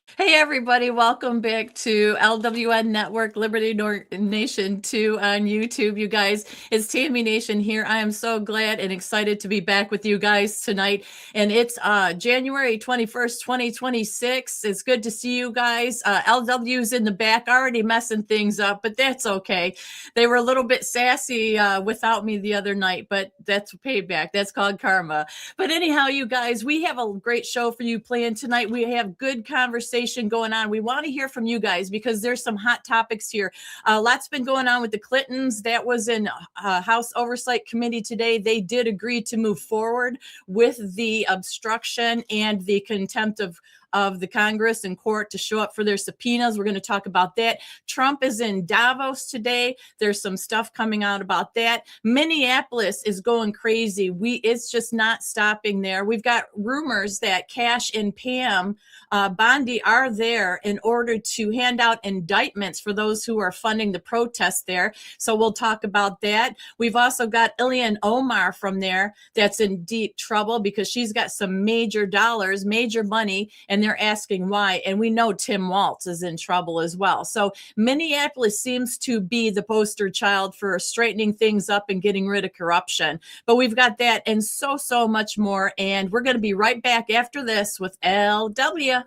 Hey everybody, welcome back to LWN Network Liberty Nation 2 on YouTube. You guys, it's Tammy Nation here. I am so glad and excited to be back with you guys tonight. And it's January 21st, 2026. It's good to see you guys. LW's in the back already messing things up, but that's okay. They were a little bit sassy without me the other night, but that's payback. That's called karma. But anyhow, you guys, we have a great show for you planned tonight. We have good conversation going on. We want to hear from you guys because there's some hot topics here. Lots been going on with the Clintons. That was in House Oversight Committee today. They did agree to move forward with the obstruction and the contempt of the Congress and court to show up for their subpoenas. We're going to talk about that. Trump is in Davos today. There's some stuff coming out about that. Minneapolis is going crazy. It's just not stopping there. We've got rumors that Cash and Pam Bondi are there in order to hand out indictments for those who are funding the protests there. So we'll talk about that. We've also got Ilhan Omar from there that's in deep trouble because she's got some major dollars, major money, and they're asking why. And we know Tim Walz is in trouble as well. So Minneapolis seems to be the poster child for straightening things up and getting rid of corruption. But we've got that and so much more. And we're going to be right back after this with LW.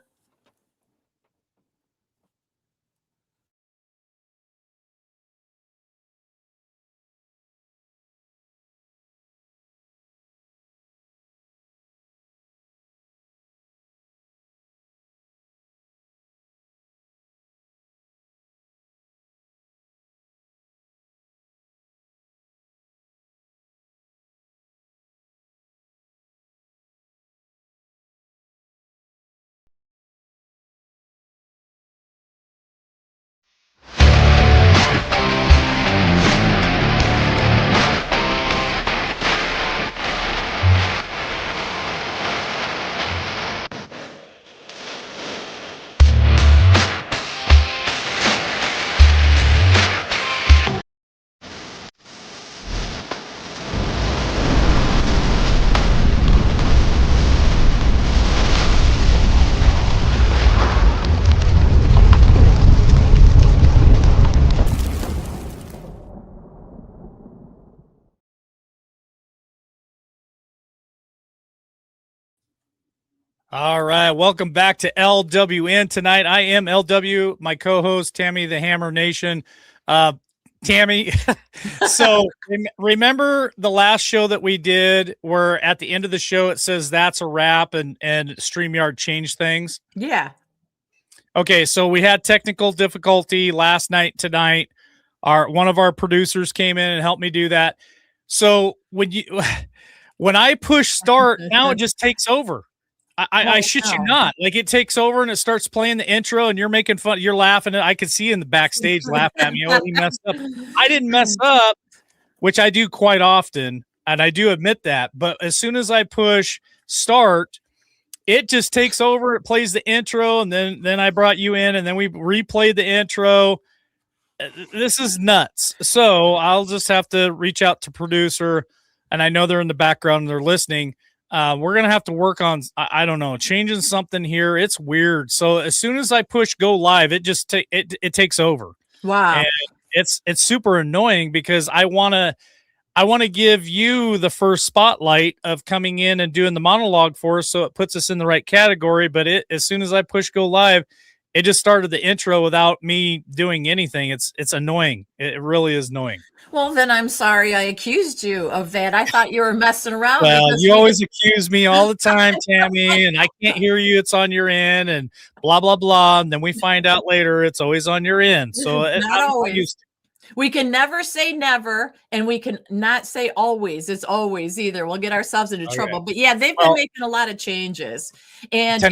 All right, welcome back to LWN tonight. I am LW, my co-host Tammy the Hammer Nation. Tammy, so remember the last show that we did where at the end of the show it says that's a wrap and StreamYard changed things? Yeah. Okay, so we had technical difficulty last night, tonight. One of our producers came in and helped me do that. So when I push start, now it just takes over. I shit you not. Like it takes over and it starts playing the intro and you're making fun. You're laughing. I could see you in the backstage laughing at me. Oh, he messed up. I didn't mess up, which I do quite often. And I do admit that. But as soon as I push start, it just takes over. It plays the intro. And then I brought you in and then we replayed the intro. This is nuts. So I'll just have to reach out to producer. And I know they're in the background and they're listening. We're gonna have to work on I don't know, changing something here. It's weird. So as soon as I push go live, it just it takes over. Wow. And it's super annoying because I want to give you the first spotlight of coming in and doing the monologue for us, so it puts us in the right category. But as soon as I push go live, it just started the intro without me doing anything. It's annoying. It really is annoying. Well, then I'm sorry I accused you of that. I thought you were messing around. Well, you always accuse me all the time, Tammy, and I can't hear you. It's on your end and blah, blah, blah. And then we find out later it's always on your end. So not always. We can never say never, and we can not say always. It's always either. We'll get ourselves into trouble. But yeah, they've been making a lot of changes. And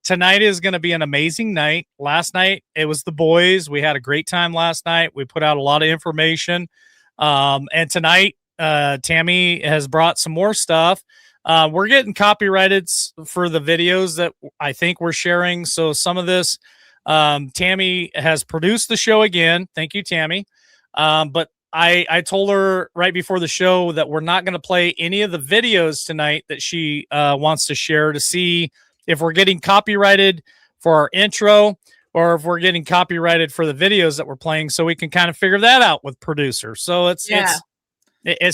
tonight is going to be an amazing night. Last night it was the boys. We had a great time last night. We put out a lot of information. And tonight, Tammy has brought some more stuff. We're getting copyrighted for the videos that I think we're sharing. So some of this, Tammy has produced the show again. Thank you, Tammy. But I told her right before the show that we're not going to play any of the videos tonight that she wants to share to see if we're getting copyrighted for our intro, or if we're getting copyrighted for the videos that we're playing, so we can kind of figure that out with producers. So it's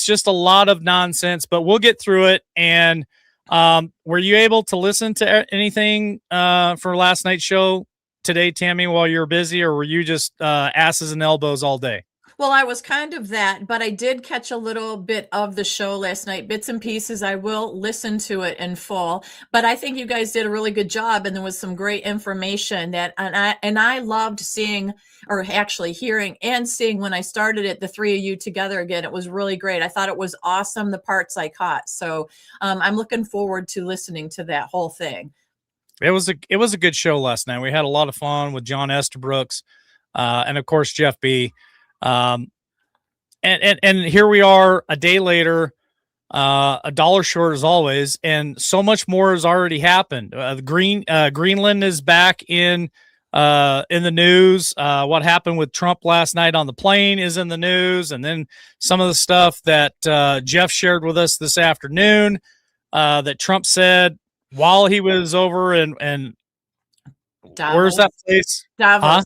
just a lot of nonsense, but we'll get through it. And were you able to listen to anything for last night's show today, Tammy, while you were busy, or were you just asses and elbows all day? Well, I was kind of that, but I did catch a little bit of the show last night, bits and pieces. I will listen to it in full, but I think you guys did a really good job, and there was some great information and I loved seeing, or actually hearing and seeing when I started it, the three of you together again. It was really great. I thought it was awesome, the parts I caught. So I'm looking forward to listening to that whole thing. It was a good show last night. We had a lot of fun with John Estabrooks, and of course Jeff B. And here we are a day later, a dollar short as always, and so much more has already happened. Greenland is back in the news. What happened with Trump last night on the plane is in the news, and then some of the stuff that Jeff shared with us this afternoon that Trump said while he was over and where's that place? Davos. Huh?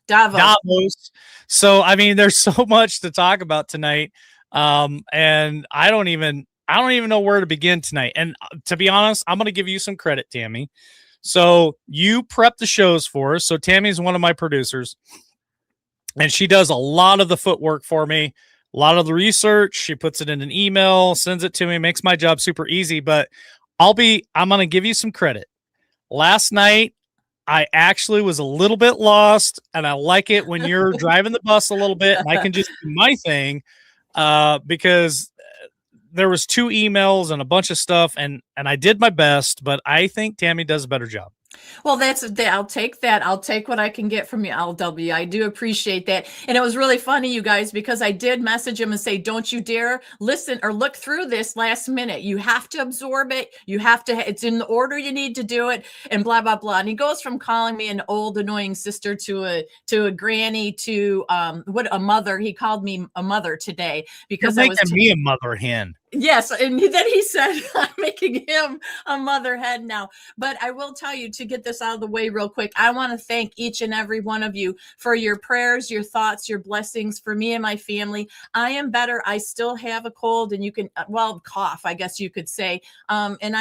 Davos. So, I mean, there's so much to talk about tonight. And I don't even know where to begin tonight. And to be honest, I'm going to give you some credit, Tammy. So you prep the shows for us. So Tammy's one of my producers, and she does a lot of the footwork for me, a lot of the research. She puts it in an email, sends it to me, makes my job super easy. But I'm going to give you some credit. Last night, I actually was a little bit lost, and I like it when you're driving the bus a little bit and I can just do my thing, because there was 2 emails and a bunch of stuff, and I did my best, but I think Tammy does a better job. Well, I'll take that. I'll take what I can get from you, LW. I do appreciate that. And it was really funny, you guys, because I did message him and say, don't you dare listen or look through this last minute. You have to absorb it. You have to, it's in the order you need to do it, and blah, blah, blah. And he goes from calling me an old annoying sister to a granny to what a mother. He called me a mother today because You're making me a mother hen. Yes, and then he said, I'm making him a mother hen now. But I will tell you, to get this out of the way real quick, I want to thank each and every one of you for your prayers, your thoughts, your blessings for me and my family. I am better. I still have a cold, and you can, cough, I guess you could say. And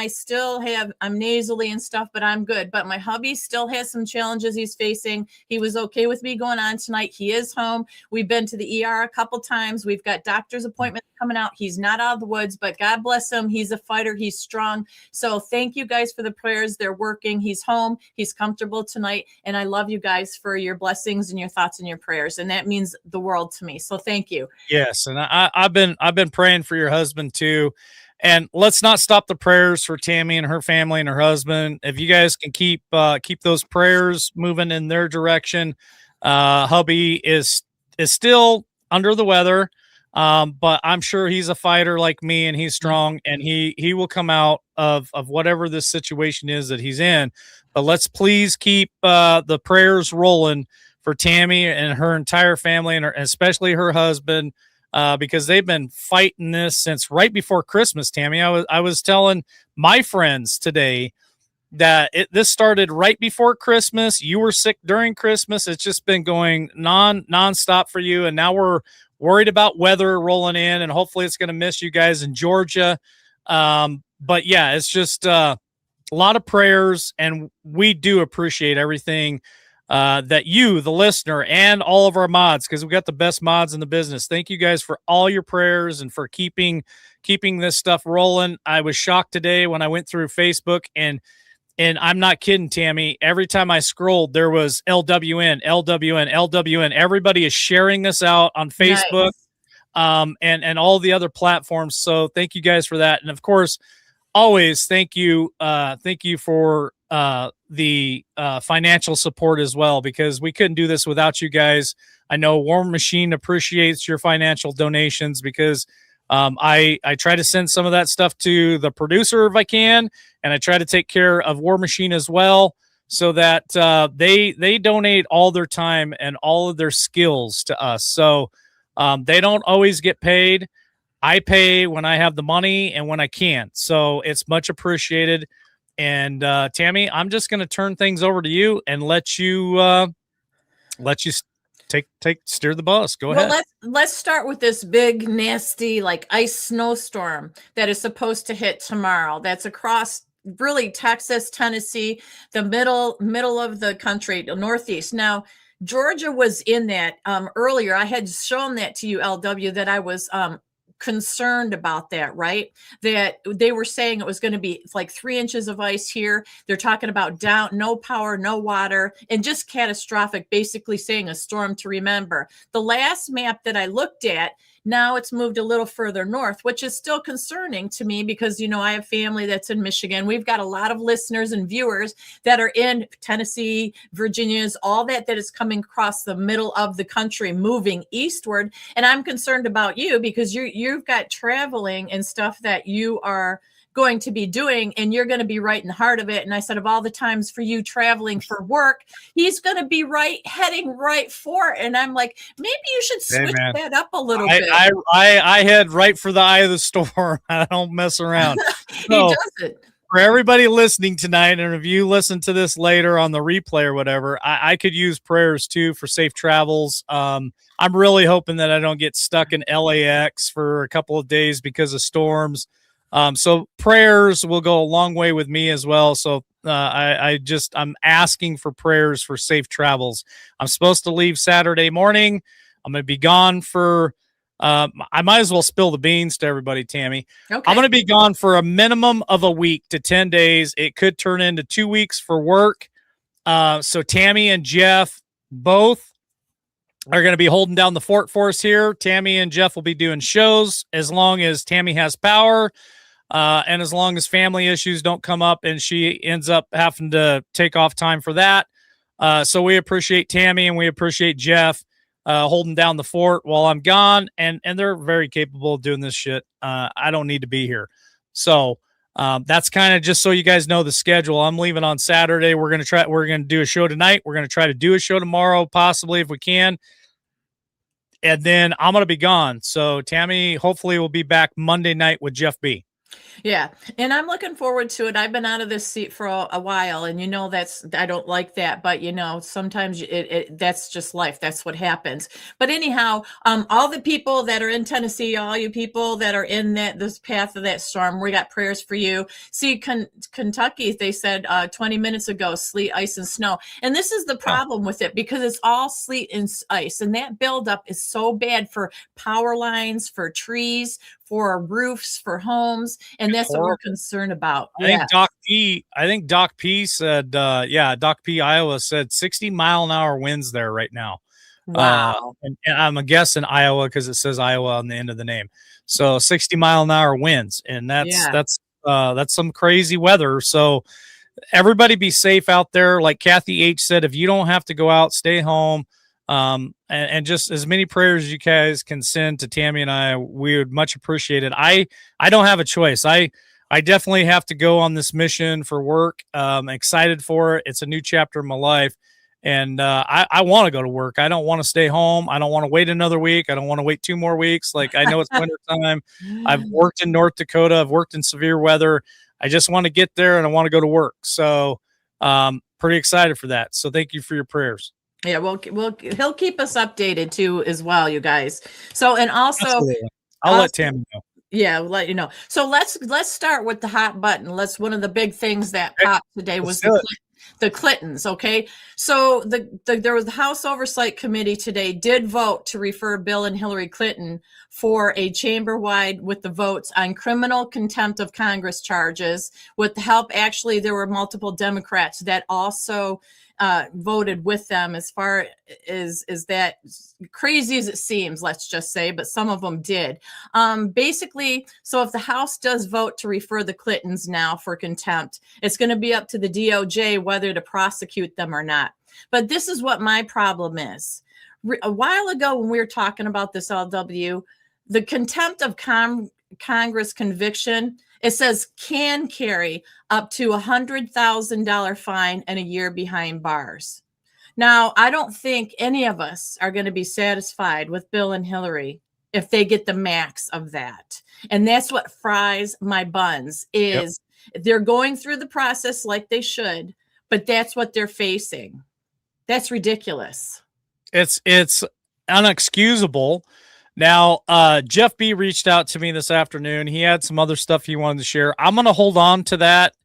I'm nasally and stuff, but I'm good. But my hubby still has some challenges he's facing. He was okay with me going on tonight. He is home. We've been to the ER a couple times. We've got doctor's appointments coming out. He's not out of the woods, but God bless him. He's a fighter. He's strong. So thank you guys for the prayers. They're working. He's home. He's comfortable tonight. And I love you guys for your blessings and your thoughts and your prayers. And that means the world to me. So thank you. Yes. And I've been praying for your husband too. And let's not stop the prayers for Tammy and her family and her husband. If you guys can keep those prayers moving in their direction. Hubby is still under the weather. But I'm sure he's a fighter like me, and he's strong, and he will come out of whatever this situation is that he's in. But let's please keep the prayers rolling for Tammy and her entire family, and especially her husband, because they've been fighting this since right before Christmas. Tammy, I was telling my friends today that this started right before Christmas. You were sick during Christmas. It's just been going nonstop for you, and now we're worried about weather rolling in, and hopefully it's going to miss you guys in Georgia. But yeah, it's just a lot of prayers, and we do appreciate everything that you, the listener, and all of our mods, because we got the best mods in the business. Thank you guys for all your prayers and for keeping this stuff rolling. I was shocked today when I went through Facebook, and I'm not kidding, Tammy. Every time I scrolled, there was LWN, LWN, LWN. Everybody is sharing this out on Facebook, and all the other platforms. So thank you guys for that. And of course, always thank you for the financial support as well, because we couldn't do this without you guys. I know War Machine appreciates your financial donations, because I try to send some of that stuff to the producer if I can, and I try to take care of War Machine as well, so that they donate all their time and all of their skills to us. So they don't always get paid. I pay when I have the money and when I can't. So it's much appreciated. And Tammy, I'm just going to turn things over to you and let you steer the bus. Go Well, ahead. let's start with this big nasty like ice snowstorm that is supposed to hit tomorrow. That's across really Texas, Tennessee, the middle of the country, the Northeast. Now, Georgia was in that earlier. I had shown that to you, LW, that I was concerned about that, right? That they were saying it was going to be like 3 inches of ice here. They're talking about down, no power, no water, and just catastrophic, basically saying a storm to remember. The last map that I looked at, now it's moved a little further north, which is still concerning to me because, you know, I have family that's in Michigan. We've got a lot of listeners and viewers that are in Tennessee, Virginia's, all that is coming across the middle of the country, moving eastward. And I'm concerned about you because you've got traveling and stuff that you are going to be doing, and you're going to be right in the heart of it. And I said, of all the times for you traveling for work, he's going to be heading right for it. And I'm like, maybe you should switch that up a little bit. I head right for the eye of the storm. I don't mess around. He does it. For everybody listening tonight, and if you listen to this later on the replay or whatever, I could use prayers too for safe travels. I'm really hoping that I don't get stuck in LAX for a couple of days because of storms. So prayers will go a long way with me as well. So I'm asking for prayers for safe travels. I'm supposed to leave Saturday morning. I'm going to be gone for, I might as well spill the beans to everybody, Tammy. Okay. I'm going to be gone for a minimum of a week to 10 days. It could turn into 2 weeks for work. So Tammy and Jeff both are going to be holding down the fort for us here. Tammy and Jeff will be doing shows as long as Tammy has power. And as long as family issues don't come up and she ends up having to take off time for that. So we appreciate Tammy and we appreciate Jeff holding down the fort while I'm gone. And they're very capable of doing this shit. I don't need to be here. So that's kind of just so you guys know the schedule. I'm leaving on Saturday. We're going to do a show tonight. We're going to try to do a show tomorrow, possibly if we can. And then I'm going to be gone. So Tammy, hopefully we'll be back Monday night with Jeff B. Yeah. And I'm looking forward to it. I've been out of this seat for a while, and you know, I don't like that, but you know, sometimes that's just life. That's what happens. But anyhow, all the people that are in Tennessee, all you people that are in this path of that storm, we got prayers for you. See, Kentucky, they said 20 minutes ago, sleet, ice, and snow. And this is the problem with it because it's all sleet and ice. And that buildup is so bad for power lines, for trees, for roofs, for homes, and that's what we're concerned about. I think Doc P said, Doc P Iowa said 60-mile-an-hour winds there right now. Wow. And I'm guessing Iowa because it says Iowa on the end of the name. So 60-mile-an-hour winds, and that's some crazy weather. So everybody be safe out there. Like Kathy H said, if you don't have to go out, stay home. And just as many prayers as you guys can send to Tammy and I, we would much appreciate it. I don't have a choice. I definitely have to go on this mission for work. I'm excited for it. It's a new chapter in my life. And I want to go to work. I don't want to stay home. I don't want to wait another week. I don't want to wait 2 more weeks. Like, I know it's winter time. I've worked in North Dakota. I've worked in severe weather. I just want to get there and I want to go to work. So pretty excited for that. So thank you for your prayers. Yeah, he'll keep us updated too as well, you guys. So, and also, absolutely. I'll let Tammy know. Yeah, we'll let you know. So let's start with the hot button. One of the big things that popped today was the Clintons. Okay, so there was the House Oversight Committee today did vote to refer Bill and Hillary Clinton for a chamber-wide with the votes on criminal contempt of Congress charges. With the help, actually, there were multiple Democrats that also voted with them, as far as that, crazy as it seems, let's just say, but some of them did. Basically, so if the House does vote to refer the Clintons now for contempt, it's going to be up to the DOJ whether to prosecute them or not. But this is what my problem is. A while ago when we were talking about this, LW, the contempt of Congress conviction, it says can carry up to $100,000 fine and a year behind bars. Now, I don't think any of us are going to be satisfied with Bill and Hillary if they get the max of that. And that's what fries my buns is They're going through the process like they should, but that's what they're facing. That's ridiculous. It's unexcusable. Now, Jeff B reached out to me this afternoon. He had some other stuff he wanted to share. I'm going to hold on to that.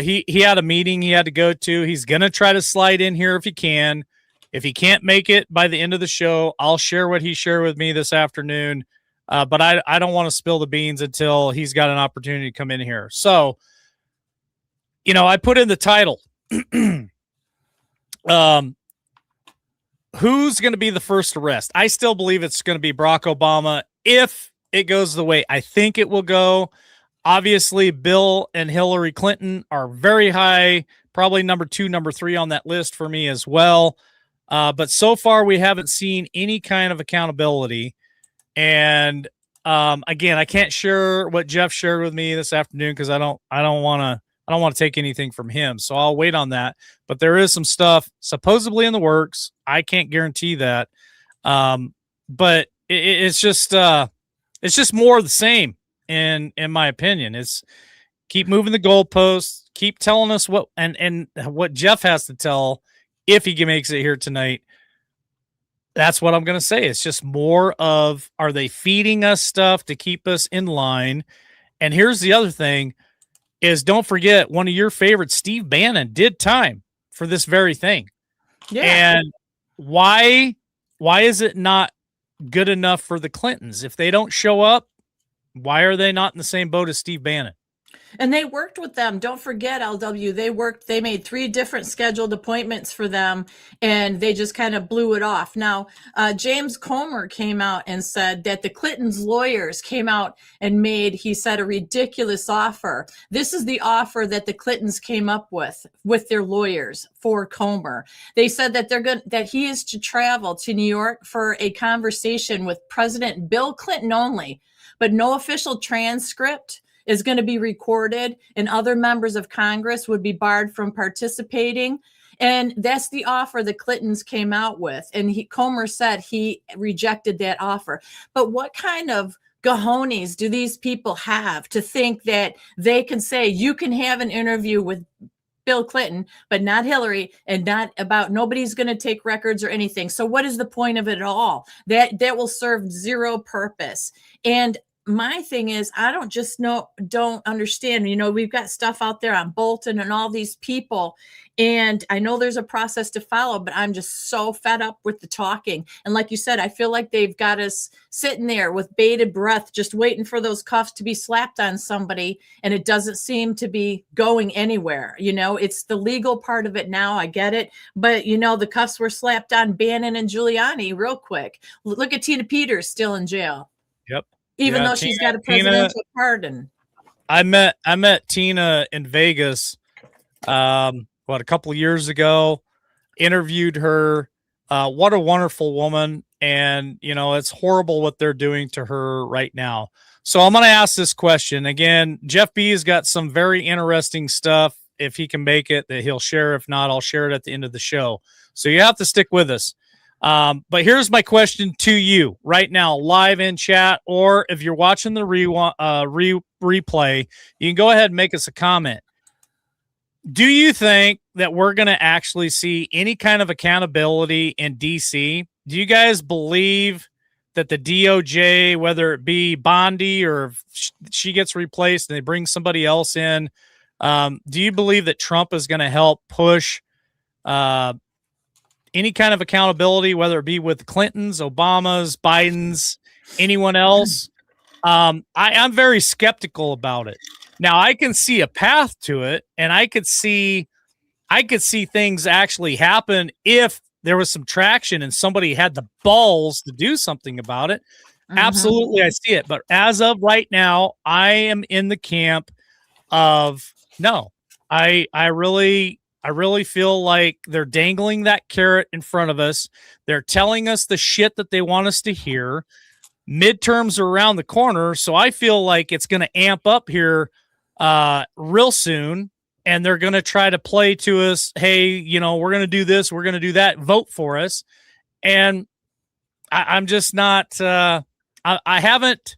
He had a meeting he had to go to. He's going to try to slide in here if he can. If he can't make it by the end of the show, I'll share what he shared with me this afternoon. But I don't want to spill the beans until he's got an opportunity to come in here. So, I put in the title. Who's going to be the first arrest? I still believe it's going to be Barack Obama if it goes the way I think it will go. Obviously, Bill and Hillary Clinton are very high, probably number 2, number 3 on that list for me as well. But so far, we haven't seen any kind of accountability. And again, I can't share what Jeff shared with me this afternoon because I don't want to take anything from him. So I'll wait on that. But there is some stuff supposedly in the works. I can't guarantee that. But it's just more of the same in my opinion. It's keep moving the goalposts, keep telling us what and what Jeff has to tell if he makes it here tonight. That's what I'm going to say. It's just more of, are they feeding us stuff to keep us in line? And here's the other thing is, don't forget, one of your favorites, Steve Bannon, did time for this very thing. Yeah. And why is it not good enough for the Clintons? If they don't show up, why are they not in the same boat as Steve Bannon? And they worked with them. Don't forget, LW, they made 3 different scheduled appointments for them, and they just kind of blew it off. Now, James Comer came out and said that the Clintons' lawyers came out and he said, a ridiculous offer. This is the offer that the Clintons came up with their lawyers for Comer. They said that that he is to travel to New York for a conversation with President Bill Clinton only, but no official transcript is going to be recorded, and other members of Congress would be barred from participating. And that's the offer the Clintons came out with. And Comer said he rejected that offer. But what kind of cojones do these people have to think that they can say, you can have an interview with Bill Clinton, but not Hillary, and not about, nobody's going to take records or anything. So what is the point of it all? That will serve zero purpose. And my thing is, I don't understand. We've got stuff out there on Bolton and all these people, and I know there's a process to follow, but I'm just so fed up with the talking. And like you said, I feel like they've got us sitting there with bated breath, just waiting for those cuffs to be slapped on somebody, and it doesn't seem to be going anywhere. It's the legal part of it now. I get it. But, the cuffs were slapped on Bannon and Giuliani real quick. Look at Tina Peters still in jail. Yep. Even though she's got a presidential pardon. I met Tina in Vegas, a couple of years ago, interviewed her. What a wonderful woman. And, it's horrible what they're doing to her right now. So I'm going to ask this question again. Jeff B has got some very interesting stuff. If he can make it, that he'll share. If not, I'll share it at the end of the show. So you have to stick with us. But here's my question to you right now, live in chat, or if you're watching the replay, you can go ahead and make us a comment. Do you think that we're going to actually see any kind of accountability in DC? Do you guys believe that the DOJ, whether it be Bondi or if she gets replaced and they bring somebody else in, do you believe that Trump is going to help push any kind of accountability, whether it be with Clintons, Obamas, Bidens, anyone else? I'm very skeptical about it. Now, I can see a path to it, and I could see things actually happen if there was some traction and somebody had the balls to do something about it. Mm-hmm. Absolutely, I see it. But as of right now, I am in the camp of no. I really feel like they're dangling that carrot in front of us. They're telling us the shit that they want us to hear. Midterms are around the corner, so I feel like it's going to amp up here real soon, and they're going to try to play to us, hey, we're going to do this, we're going to do that, vote for us. And I'm just not I haven't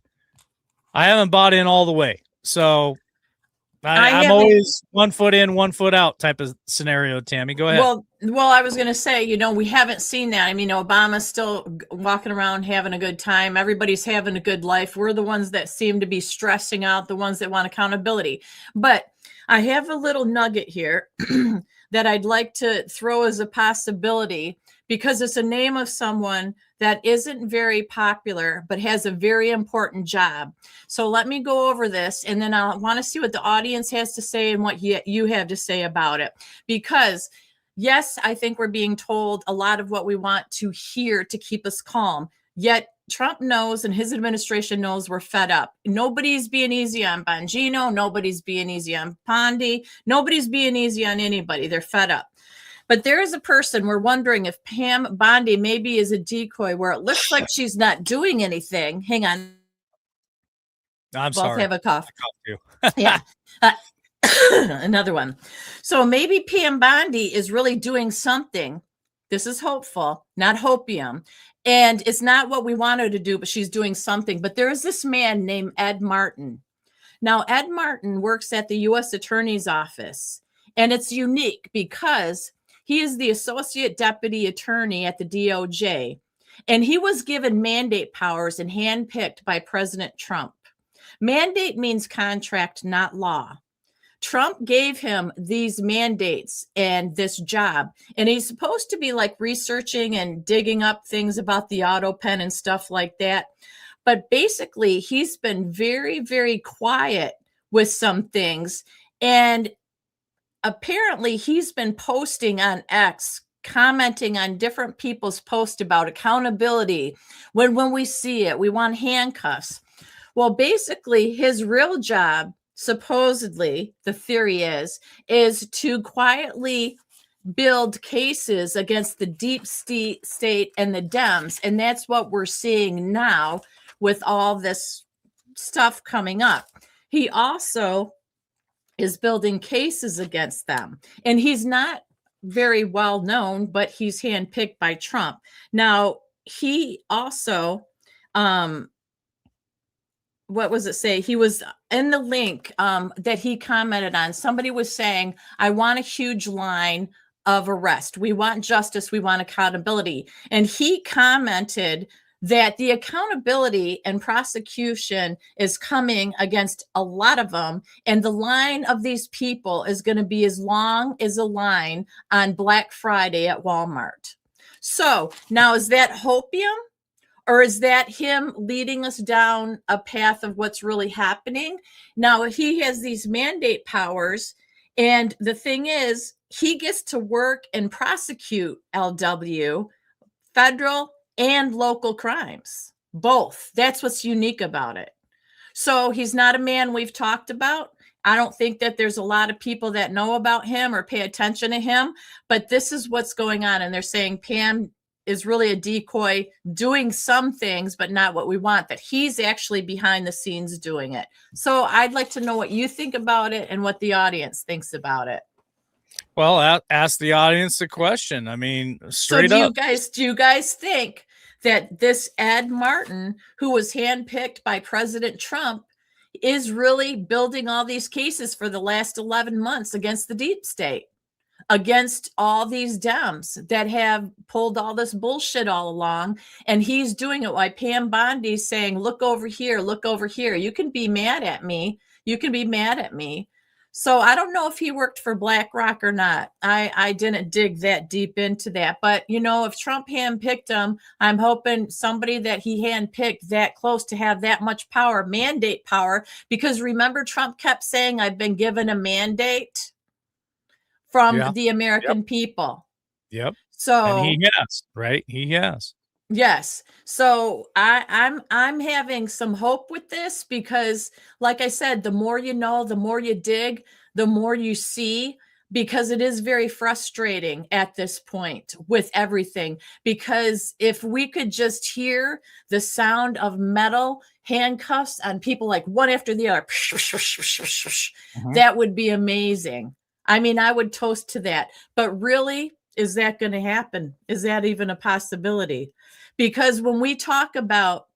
bought in all the way. So I'm always 1 foot in, 1 foot out type of scenario, Tammy. Go ahead. Well, I was going to say, we haven't seen that. I mean, Obama's still walking around having a good time. Everybody's having a good life. We're the ones that seem to be stressing out, the ones that want accountability. But I have a little nugget here that I'd like to throw as a possibility, because it's a name of someone that isn't very popular, but has a very important job. So let me go over this, and then I want to see what the audience has to say and what you have to say about it. Because yes, I think we're being told a lot of what we want to hear to keep us calm. Yet Trump knows, and his administration knows, we're fed up. Nobody's being easy on Bongino. Nobody's being easy on Pondy. Nobody's being easy on anybody. They're fed up. But there is a person, we're wondering if Pam Bondi maybe is a decoy, where it looks like she's not doing anything. Hang on. I'm sorry. Have a cough. I coughed too. Yeah. Another one. So maybe Pam Bondi is really doing something. This is hopeful, not hopium. And it's not what we want her to do, but she's doing something. But there is this man named Ed Martin. Now, Ed Martin works at the U.S. Attorney's Office. And it's unique because he is the Associate Deputy Attorney at the DOJ. And he was given mandate powers and handpicked by President Trump. Mandate means contract, not law. Trump gave him these mandates and this job, and he's supposed to be like researching and digging up things about the auto pen and stuff like that. But basically, he's been very, very quiet with some things. And apparently, he's been posting on X, commenting on different people's posts about accountability. When we see it, we want handcuffs. Well, basically, his real job, supposedly, the theory is to quietly build cases against the deep state and the Dems. And that's what we're seeing now with all this stuff coming up. He also is building cases against them. And he's not very well known, but he's handpicked by Trump. Now, he also... what was it say? He was in the link that he commented on. Somebody was saying, I want a huge line of arrest. We want justice. We want accountability. And he commented that the accountability and prosecution is coming against a lot of them. And the line of these people is going to be as long as a line on Black Friday at Walmart. So now, is that hopium? Or is that him leading us down a path of what's really happening? Now, he has these mandate powers. And the thing is, he gets to work and prosecute LW, federal and local crimes, both. That's what's unique about it. So he's not a man we've talked about. I don't think that there's a lot of people that know about him or pay attention to him. But this is what's going on. And they're saying Pam is really a decoy, doing some things, but not what we want, that he's actually behind the scenes doing it. So I'd like to know what you think about it and what the audience thinks about it. Well, ask the audience the question. I mean, straight up. Do you guys think that this Ed Martin, who was handpicked by President Trump, is really building all these cases for the last 11 months against the deep state? Against all these Dems that have pulled all this bullshit all along. And he's doing it while Pam Bondi's saying, look over here, look over here. You can be mad at me. You can be mad at me. So I don't know if he worked for BlackRock or not. I didn't dig that deep into that. But, if Trump handpicked him, I'm hoping somebody that he handpicked that close to have that much power, mandate power. Because remember, Trump kept saying, I've been given a mandate from the American people. Yep. So and he has, right? He has. Yes. So I'm having some hope with this because, like I said, the more you know, the more you dig, the more you see, because it is very frustrating at this point with everything. Because if we could just hear the sound of metal handcuffs on people, like one after the other, that would be amazing. I mean, I would toast to that. But really, is that going to happen? Is that even a possibility? Because when we talk about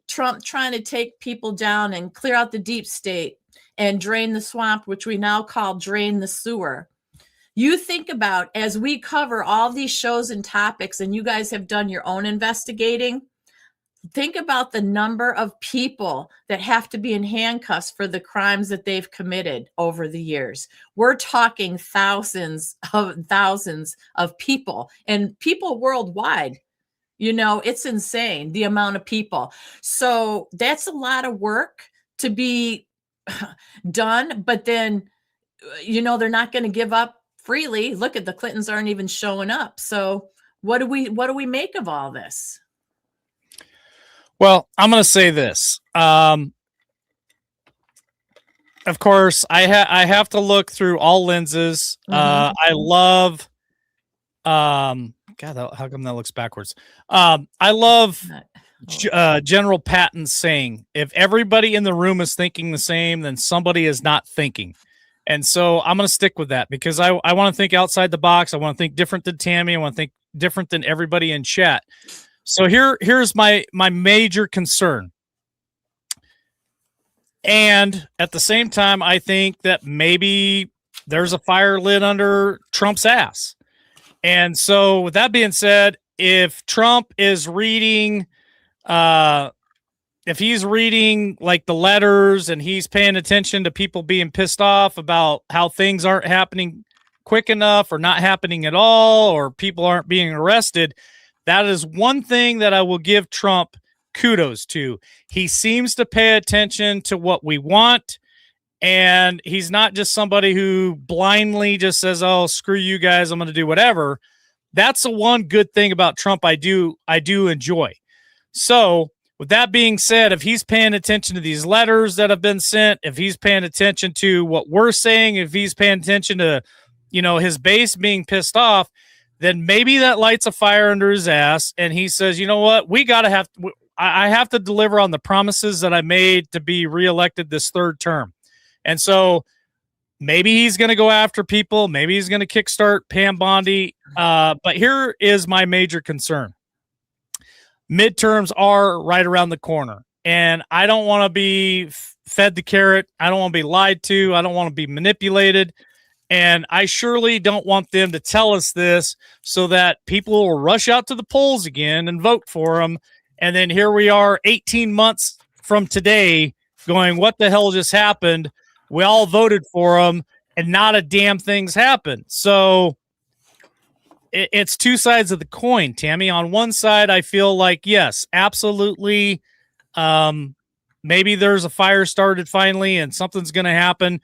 Trump trying to take people down and clear out the deep state and drain the swamp, which we now call drain the sewer. You think about, as we cover all these shows and topics, and you guys have done your own investigating, think about the number of people that have to be in handcuffs for the crimes that they've committed over the years. We're talking thousands of people, and people worldwide. It's insane, the amount of people. So that's a lot of work to be done, but then, they're not going to give up freely. Look at the Clintons aren't even showing up. So what do we make of all this? Well, I'm going to say this. Of course, I have to look through all lenses. I love, God, how come that looks backwards? I love General Patton's saying, if everybody in the room is thinking the same, then somebody is not thinking. And so I'm going to stick with that because I want to think outside the box. I want to think different than Tammy. I want to think different than everybody in chat. So here's my major concern. And at the same time, I think that maybe there's a fire lit under Trump's ass. And so with that being said, if Trump is reading, if he's reading like the letters and he's paying attention to people being pissed off about how things aren't happening quick enough or not happening at all, or people aren't being arrested, that is one thing that I will give Trump kudos to. He seems to pay attention to what we want, and he's not just somebody who blindly just says, oh, screw you guys, I'm going to do whatever. That's the one good thing about Trump I do enjoy. So with that being said, if he's paying attention to these letters that have been sent, if he's paying attention to what we're saying, if he's paying attention to, his base being pissed off, then maybe that lights a fire under his ass. And he says, you know what, I have to deliver on the promises that I made to be reelected this third term. And so maybe he's going to go after people. Maybe he's going to kickstart Pam Bondi. But here is my major concern. Midterms are right around the corner, and I don't want to be fed the carrot. I don't want to be lied to. I don't want to be manipulated. And I surely don't want them to tell us this so that people will rush out to the polls again and vote for them. And then here we are 18 months from today going, what the hell just happened? We all voted for them and not a damn thing's happened. So it's two sides of the coin, Tammy. On one side, I feel like, yes, absolutely. Maybe there's a fire started finally and something's going to happen.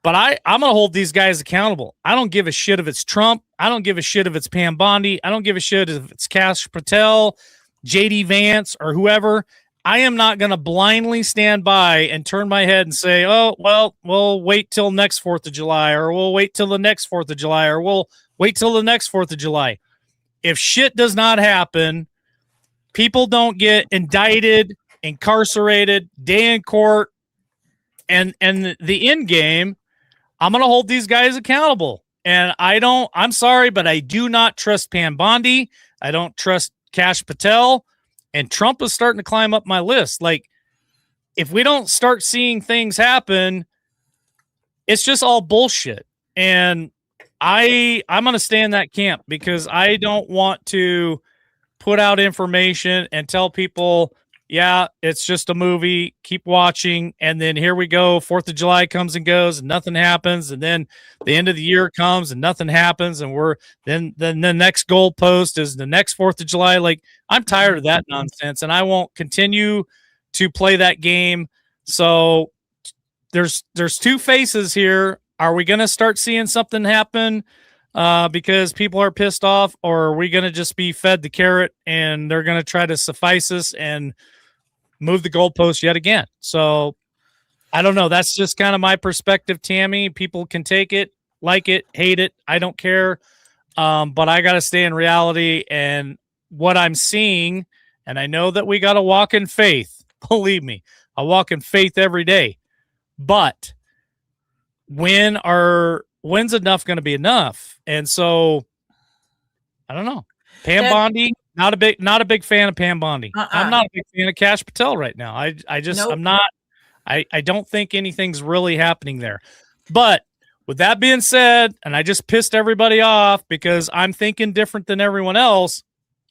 But I'm going to hold these guys accountable. I don't give a shit if it's Trump. I don't give a shit if it's Pam Bondi. I don't give a shit if it's Kash Patel, JD Vance, or whoever. I am not going to blindly stand by and turn my head and say, oh, well, we'll wait till next 4th of July, or we'll wait till the next 4th of July, or we'll wait till the next 4th of July. If shit does not happen, people don't get indicted, incarcerated, day in court, and the end game, I'm going to hold these guys accountable. And I'm sorry, but I do not trust Pam Bondi. I don't trust Kash Patel. And Trump is starting to climb up my list. Like, if we don't start seeing things happen, it's just all bullshit. And I'm going to stay in that camp because I don't want to put out information and tell people, yeah, it's just a movie, keep watching. And then here we go. 4th of July comes and goes and nothing happens. And then the end of the year comes and nothing happens. And then the next goalpost is the next 4th of July. Like, I'm tired of that nonsense and I won't continue to play that game. So there's two faces here. Are we going to start seeing something happen because people are pissed off, or are we going to just be fed the carrot and they're going to try to suffice us and move the goalpost yet again? So I don't know. That's just kind of my perspective, Tammy. People can take it, like it, hate it. I don't care. But I got to stay in reality and what I'm seeing. And I know that we got to walk in faith. Believe me, I walk in faith every day. But when's enough going to be enough? And so I don't know. Pam Bondi, not a big fan of Pam Bondi. I'm not a big fan of Kash Patel right now. I just, nope. I don't think anything's really happening there. But with that being said, and I just pissed everybody off because I'm thinking different than everyone else,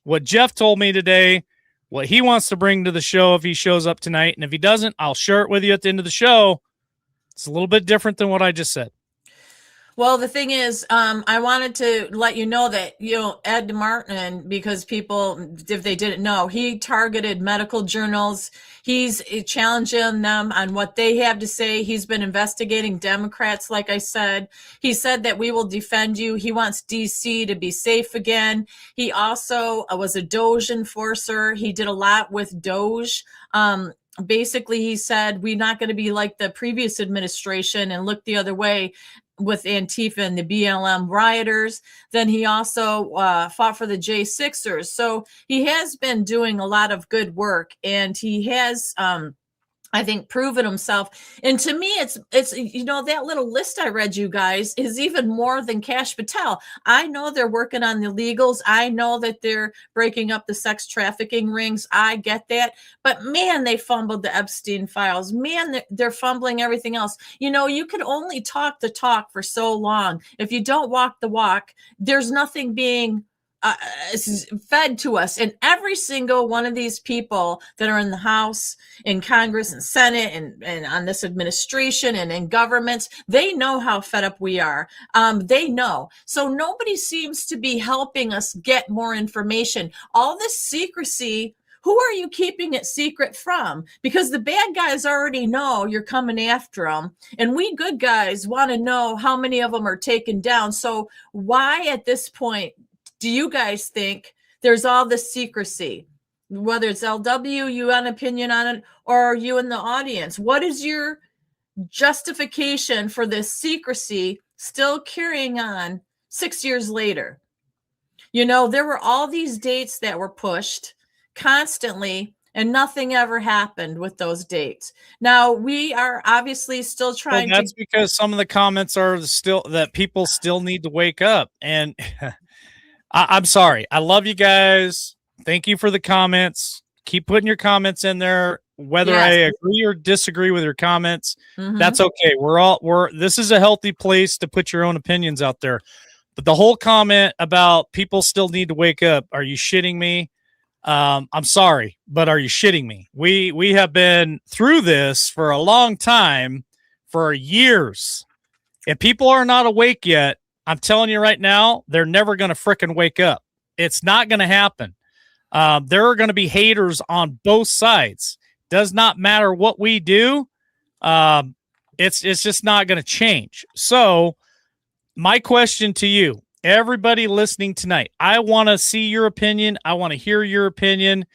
what Jeff told me today, what he wants to bring to the show if he shows up tonight, and if he doesn't, I'll share it with you at the end of the show. It's a little bit different than what I just said. Well, the thing is, I wanted to let you know that, Ed Martin, because people, if they didn't know, he targeted medical journals. He's challenging them on what they have to say. He's been investigating Democrats, like I said. He said that we will defend you. He wants DC to be safe again. He also was a Doge enforcer. He did a lot with Doge. Basically, he said, we're not going to be like the previous administration and look the other way with Antifa and the BLM rioters. Then he also fought for the J6ers. So he has been doing a lot of good work, and he has I think proven himself. And to me, it's that little list I read you guys is even more than Kash Patel. I know they're working on the legals. I know that they're breaking up the sex trafficking rings. I get that. But man, they fumbled the Epstein files. Man, they're fumbling everything else. You can only talk the talk for so long. If you don't walk the walk, there's nothing being fed to us. And every single one of these people that are in the House, in Congress and Senate, and on this administration and in governments, they know how fed up we are. They know. So nobody seems to be helping us get more information. All this secrecy, who are you keeping it secret from? Because the bad guys already know you're coming after them. And we good guys want to know how many of them are taken down. So why at this point do you guys think there's all this secrecy? Whether it's LW, you have an opinion on it, or you in the audience, what is your justification for this secrecy still carrying on 6 years later? There were all these dates that were pushed constantly, and nothing ever happened with those dates. Now, we are obviously still trying to... That's because some of the comments are still that people still need to wake up. And I'm sorry. I love you guys. Thank you for the comments. Keep putting your comments in there. Whether I agree or disagree with your comments, that's okay. This is a healthy place to put your own opinions out there. But the whole comment about people still need to wake up, are you shitting me? I'm sorry, but are you shitting me? We have been through this for a long time, for years. If people are not awake yet, I'm telling you right now, they're never going to frickin' wake up. It's not going to happen. There are going to be haters on both sides. Does not matter what we do. It's just not going to change. So my question to you, everybody listening tonight, I want to see your opinion. I want to hear your opinion.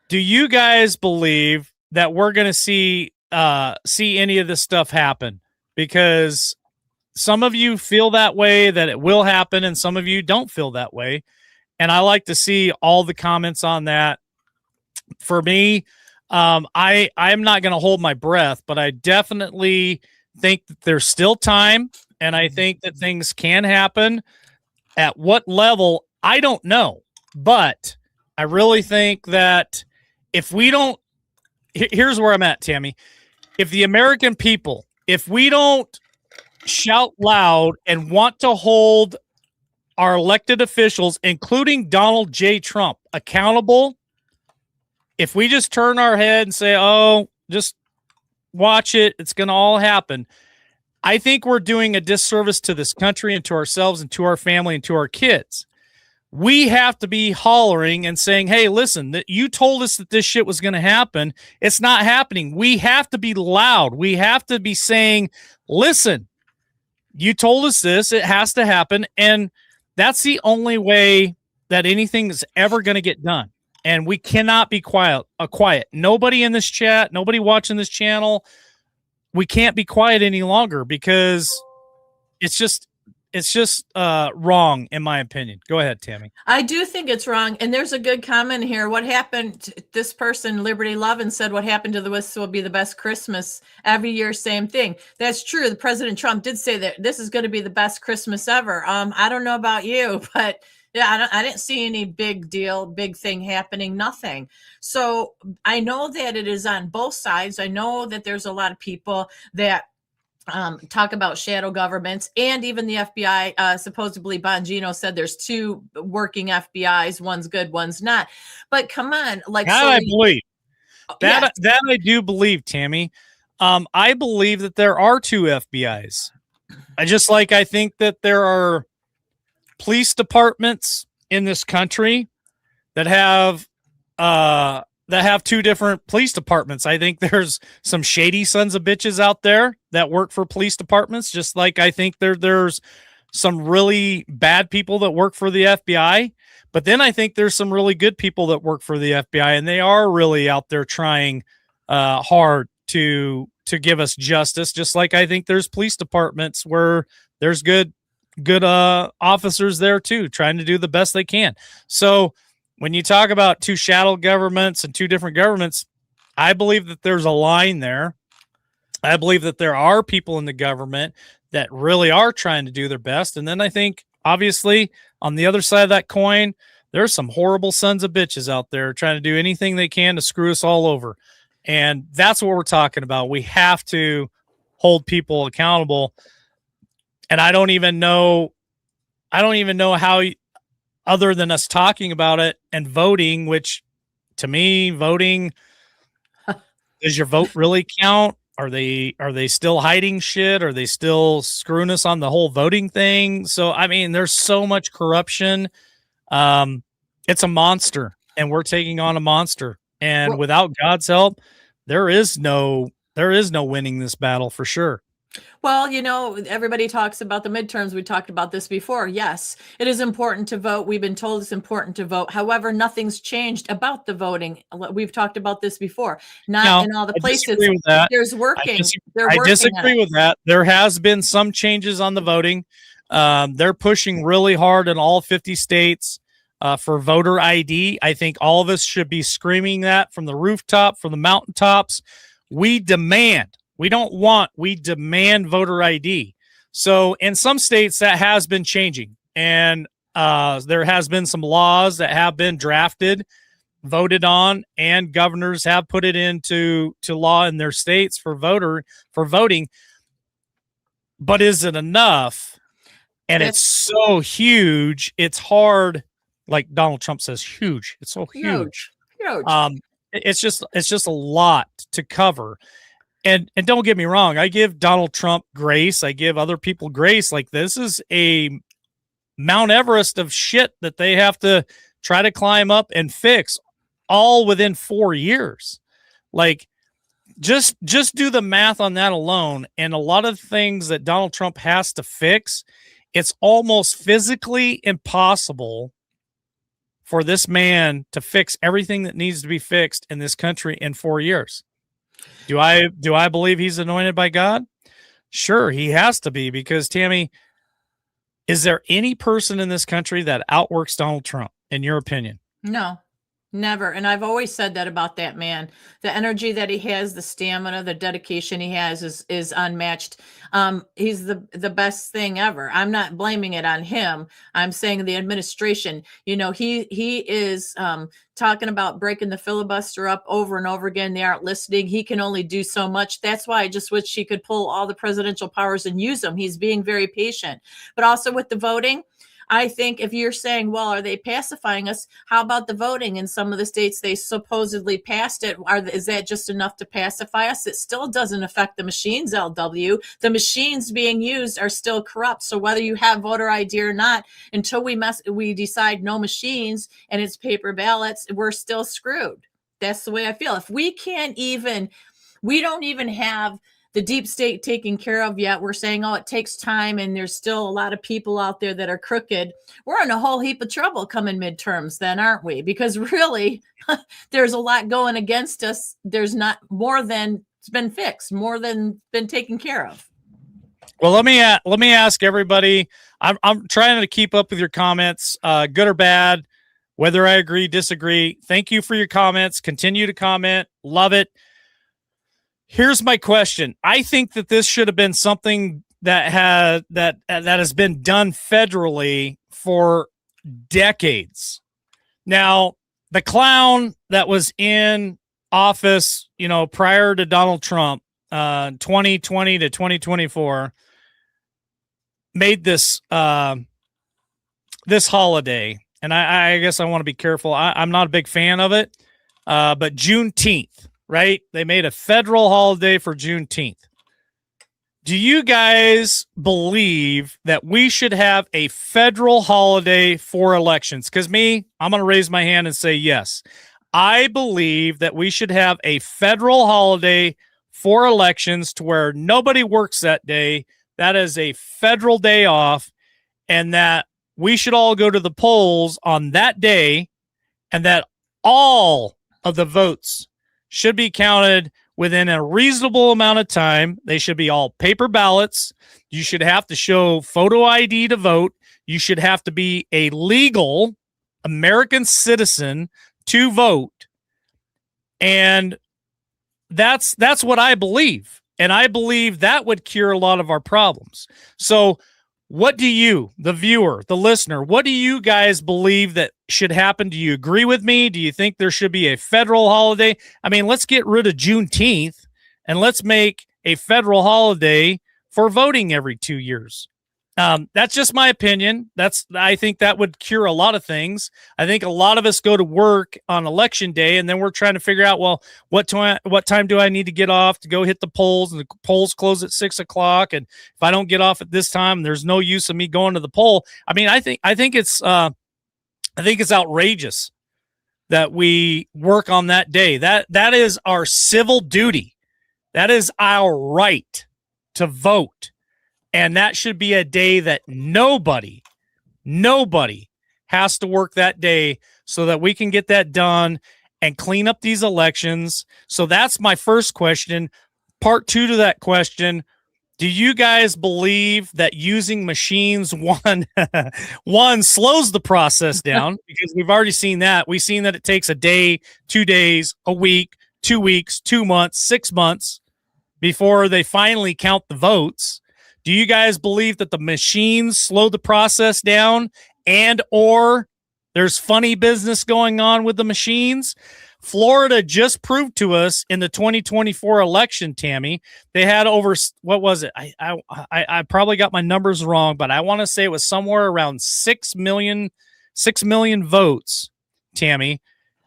Do you guys believe that we're going to see any of this stuff happen? Because some of you feel that way, that it will happen, and some of you don't feel that way. And I like to see all the comments on that. For me, I'm not going to hold my breath, but I definitely think that there's still time, and I think that things can happen. At what level, I don't know. But I really think that if we don't... Here's where I'm at, Tammy. If the American people, if we don't shout loud and want to hold our elected officials, including Donald J. Trump, accountable, if we just turn our head and say, oh, just watch it, it's going to all happen, I think we're doing a disservice to this country and to ourselves and to our family and to our kids. We have to be hollering and saying, hey, listen, that you told us that this shit was going to happen. It's not happening. We have to be loud. We have to be saying, listen, you told us this, it has to happen. And that's the only way that anything is ever going to get done. And we cannot be quiet. Nobody in this chat, nobody watching this channel, we can't be quiet any longer because it's just wrong, in my opinion. Go ahead, Tammy. I do think it's wrong. And there's a good comment here. What happened? This person, Liberty Lovin, said, what happened to the This will be the best Christmas every year. Same thing. That's true. The President Trump did say that this is going to be the best Christmas ever. I don't know about you, but Yeah, I didn't see any big deal, big thing happening, nothing. So I know that it is on both sides. I know that there's a lot of people that talk about shadow governments, and even the FBI. Supposedly, Bongino said there's two working FBIs. One's good, one's not. But come on, like, That so I we, believe. yes, That I do believe, Tammy. I believe that there are two FBIs. I think that there are police departments in this country that have two different police departments. I think there's some shady sons of bitches out there that work for police departments, just like I think there's some really bad people that work for the FBI. But then I think there's some really good people that work for the FBI, and they are really out there trying hard to give us justice. Just like I think there's police departments where there's good officers there too, trying to do the best they can. So when you talk about two shadow governments and two different governments, I believe that there's a line there. I believe that there are people in the government that really are trying to do their best. And then I think, obviously, on the other side of that coin, there's some horrible sons of bitches out there trying to do anything they can to screw us all over. And that's what we're talking about. We have to hold people accountable. And I don't even know how, other than us talking about it and voting, which to me, voting, does your vote really count? Are they still hiding shit? Are they still screwing us on the whole voting thing? So I mean, there's so much corruption. It's a monster, and we're taking on a monster. And well, without God's help, there is no winning this battle for sure. Well, everybody talks about the midterms. We talked about this before. Yes, it is important to vote. We've been told it's important to vote. However, nothing's changed about the voting. We've talked about this before. Not Now, in all the I places. disagree with that. There's working. They're I working on disagree it. with that. There has been some changes on the voting. They're pushing really hard in all 50 states for voter ID. I think all of us should be screaming that from the rooftop, from the mountaintops. We demand. We don't want. We demand voter ID. So in some states that has been changing, and there has been some laws that have been drafted, voted on, and governors have put it into law in their states for voting. But is it enough? And it's so huge, it's hard. Like Donald Trump says, huge. It's so huge. Huge. It's just a lot to cover. And don't get me wrong, I give Donald Trump grace. I give other people grace. Like, this is a Mount Everest of shit that they have to try to climb up and fix, all within 4 years. Like, just do the math on that alone. And a lot of things that Donald Trump has to fix, it's almost physically impossible for this man to fix everything that needs to be fixed in this country in 4 years. Do I believe he's anointed by God? Sure, he has to be, because, Tammy, is there any person in this country that outworks Donald Trump, in your opinion? No, never. And I've always said that about that man. The energy that he has, the stamina, the dedication he has is unmatched. He's the best thing ever. I'm not blaming it on him. I'm saying the administration. He is talking about breaking the filibuster up over and over again. They aren't listening. He can only do so much. That's why I just wish he could pull all the presidential powers and use them. He's being very patient. But also with the voting, I think if you're saying, well, are they pacifying us? How about the voting in some of the states they supposedly passed it? Is that just enough to pacify us? It still doesn't affect the machines, LW. The machines being used are still corrupt. So whether you have voter ID or not, until we decide no machines and it's paper ballots, we're still screwed. That's the way I feel. If we don't even have the deep state taken care of yet. We're saying, oh, it takes time, and there's still a lot of people out there that are crooked. We're in a whole heap of trouble coming midterms then, aren't we? Because really, there's a lot going against us. There's not more than it's been fixed, more than been taken care of. Well, let me ask everybody. I'm trying to keep up with your comments, good or bad, whether I agree, disagree. Thank you for your comments. Continue to comment. Love it. Here's my question. I think that this should have been something that has been done federally for decades. Now, the clown that was in office, prior to Donald Trump, 2020 to 2024, made this this holiday, and I guess I want to be careful. I'm not a big fan of it, but Juneteenth, right? They made a federal holiday for Juneteenth. Do you guys believe that we should have a federal holiday for elections? Because I'm going to raise my hand and say yes. I believe that we should have a federal holiday for elections to where nobody works that day. That is a federal day off, and that we should all go to the polls on that day, and that all of the votes should be counted within a reasonable amount of time. They should be all paper ballots. You should have to show photo ID to vote. You should have to be a legal American citizen to vote. And that's what I believe. And I believe that would cure a lot of our problems. So what do you, the viewer, the listener, what do you guys believe that should happen? Do you agree with me? Do you think there should be a federal holiday? I mean, let's get rid of Juneteenth and let's make a federal holiday for voting every 2 years. That's just my opinion. I think that would cure a lot of things. I think a lot of us go to work on election day, and then we're trying to figure out, well, what time do I need to get off to go hit the polls? And the polls close at 6:00. And if I don't get off at this time, there's no use of me going to the poll. I mean, I think it's outrageous that we work on that day. That is our civil duty. That is our right to vote. And that should be a day that nobody has to work that day, so that we can get that done and clean up these elections. So that's my first question. Part two to that question: do you guys believe that using machines, one slows the process down? Because we've already seen that. We've seen that it takes a day, 2 days, a week, 2 weeks, 2 months, 6 months before they finally count the votes. Do you guys believe that the machines slow the process down, and or there's funny business going on with the machines? Florida just proved to us in the 2024 election, Tammy, they had over, what was it? I probably got my numbers wrong, but I want to say it was somewhere around 6 million votes, Tammy.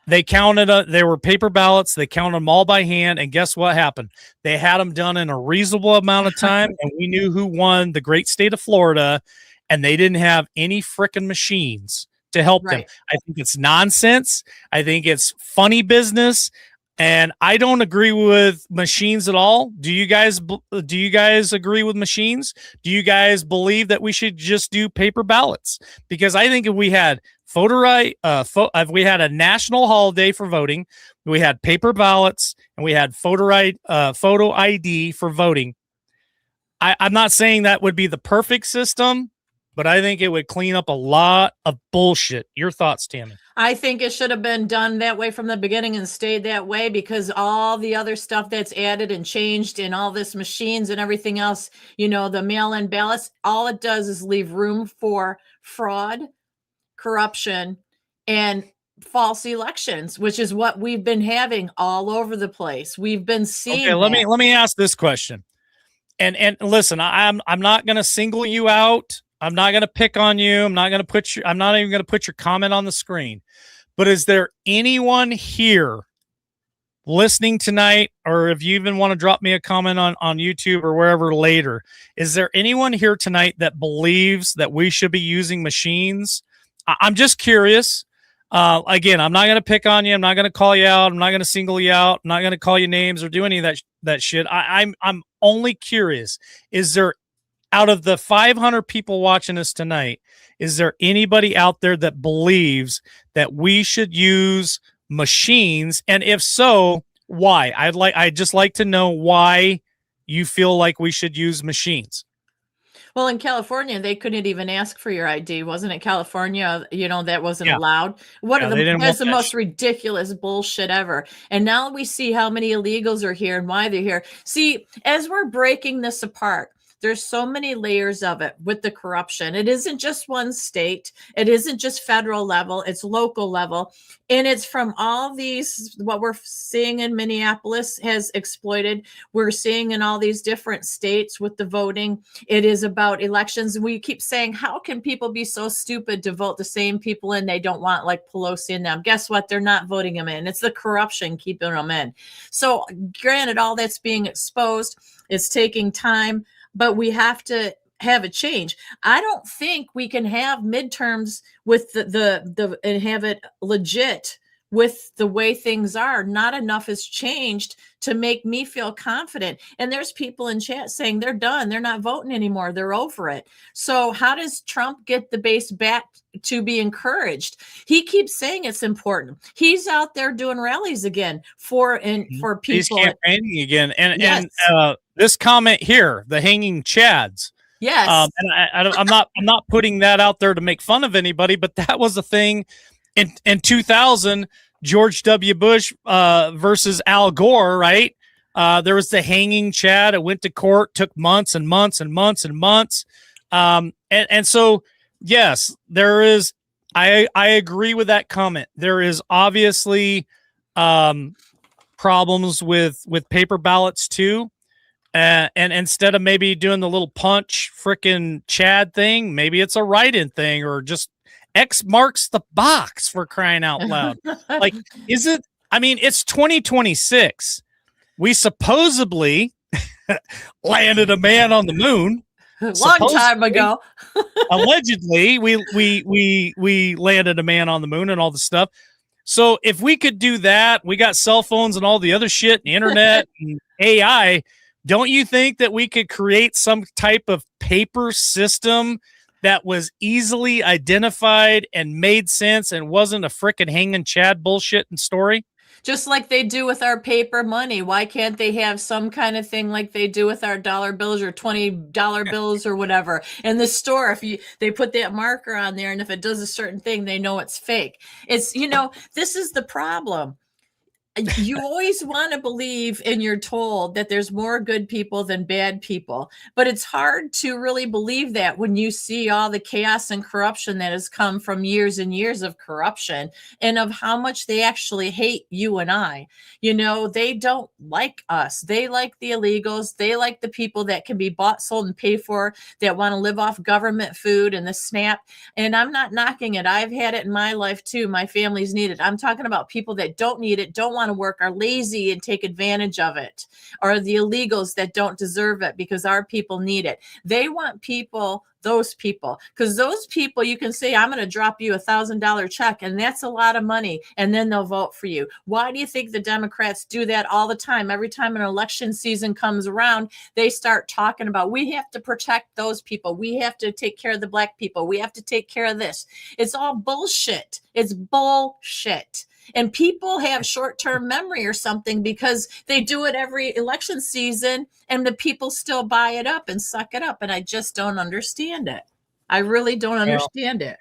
They counted, they were paper ballots. They counted them all by hand. And guess what happened? They had them done in a reasonable amount of time. And we knew who won, the great state of Florida. And they didn't have any frickin' machines to help them. I think it's nonsense. I think it's funny business. And I don't agree with machines at all. Do you guys agree with machines? Do you guys believe that we should just do paper ballots? Because I think if we had if we had a national holiday for voting, we had paper ballots, and we had photo ID for voting, I'm not saying that would be the perfect system, but I think it would clean up a lot of bullshit. Your thoughts, Tammy? I think it should have been done that way from the beginning and stayed that way, because all the other stuff that's added and changed and all this machines and everything else, the mail-in ballots, all it does is leave room for fraud, corruption, and false elections, which is what we've been having all over the place. We've been seeing. Okay, let me ask this question. And listen, I'm not going to single you out. I'm not going to pick on you. I'm not even going to put your comment on the screen. But is there anyone here listening tonight, or if you even want to drop me a comment on YouTube or wherever later, is there anyone here tonight that believes that we should be using machines? I'm just curious. Again, I'm not going to pick on you. I'm not going to call you out. I'm not going to single you out. I'm not going to call you names or do any of that shit. I'm only curious. Is there, out of the 500 people watching us tonight, is there anybody out there that believes that we should use machines? And if so, why? I'd just like to know why you feel like we should use machines. Well, in California, they couldn't even ask for your ID. Wasn't it California? That wasn't allowed. That's the most ridiculous bullshit ever. And now we see how many illegals are here and why they're here. See, as we're breaking this apart, There's so many layers of it with the corruption. It isn't just one state. It isn't just federal level. It's local level. And it's from all these, what we're seeing in Minneapolis has exploited. We're seeing in all these different states with the voting. It is about elections. We keep saying, how can people be so stupid to vote the same people in they don't want, like Pelosi and them? Guess what? They're not voting them in. It's the corruption keeping them in. So granted, all that's being exposed. It's taking time, but we have to have a change. I don't think we can have midterms with the and have it legit with the way things are. Not enough has changed to make me feel confident. And there's people in chat saying they're done. They're not voting anymore. They're over it. So how does Trump get the base back to be encouraged? He keeps saying it's important. He's out there doing rallies again for people. He's campaigning again. And this comment here, the hanging Chads. Yes. And I'm not putting that out there to make fun of anybody, but that was a thing in 2000, George W. Bush versus Al Gore, right? There was the hanging Chad. It went to court, took months and months and months and months. And so, yes, there is, I agree with that comment. There is obviously problems with paper ballots too. And instead of maybe doing the little punch frickin' Chad thing, maybe it's a write-in thing, or just X marks the box, for crying out loud. Like, is it? I mean, it's 2026. We supposedly landed a man on the moon. Long time ago. Allegedly, we landed a man on the moon and all the stuff. So if we could do that, we got cell phones and all the other shit, and the internet and AI. Don't you think that we could create some type of paper system that was easily identified and made sense and wasn't a frickin' hanging Chad bullshit and story? Just like they do with our paper money. Why can't they have some kind of thing like they do with our dollar bills or $20 bills or whatever? In the store, if they put that marker on there, and if it does a certain thing, they know it's fake. It's, this is the problem. You always want to believe, and you're told that there's more good people than bad people, but it's hard to really believe that when you see all the chaos and corruption that has come from years and years of corruption, and of how much they actually hate you and I. They don't like us. They like the illegals. They like the people that can be bought, sold, and paid for, that want to live off government food and the SNAP. And I'm not knocking it. I've had it in my life too. My family's need it. I'm talking about people that don't need it, don't want to work, are lazy and take advantage of it, or the illegals that don't deserve it because our people need it. They want those people, because those people, you can say, I'm going to drop you $1,000 check, and that's a lot of money, and then they'll vote for you. Why do you think the Democrats do that all the time? Every time an election season comes around, they start talking about, we have to protect those people. We have to take care of the black people. We have to take care of this. It's all bullshit. It's bullshit. And people have short-term memory or something, because they do it every election season, and the people still buy it up and suck it up. And I just don't understand it. I really don't understand it.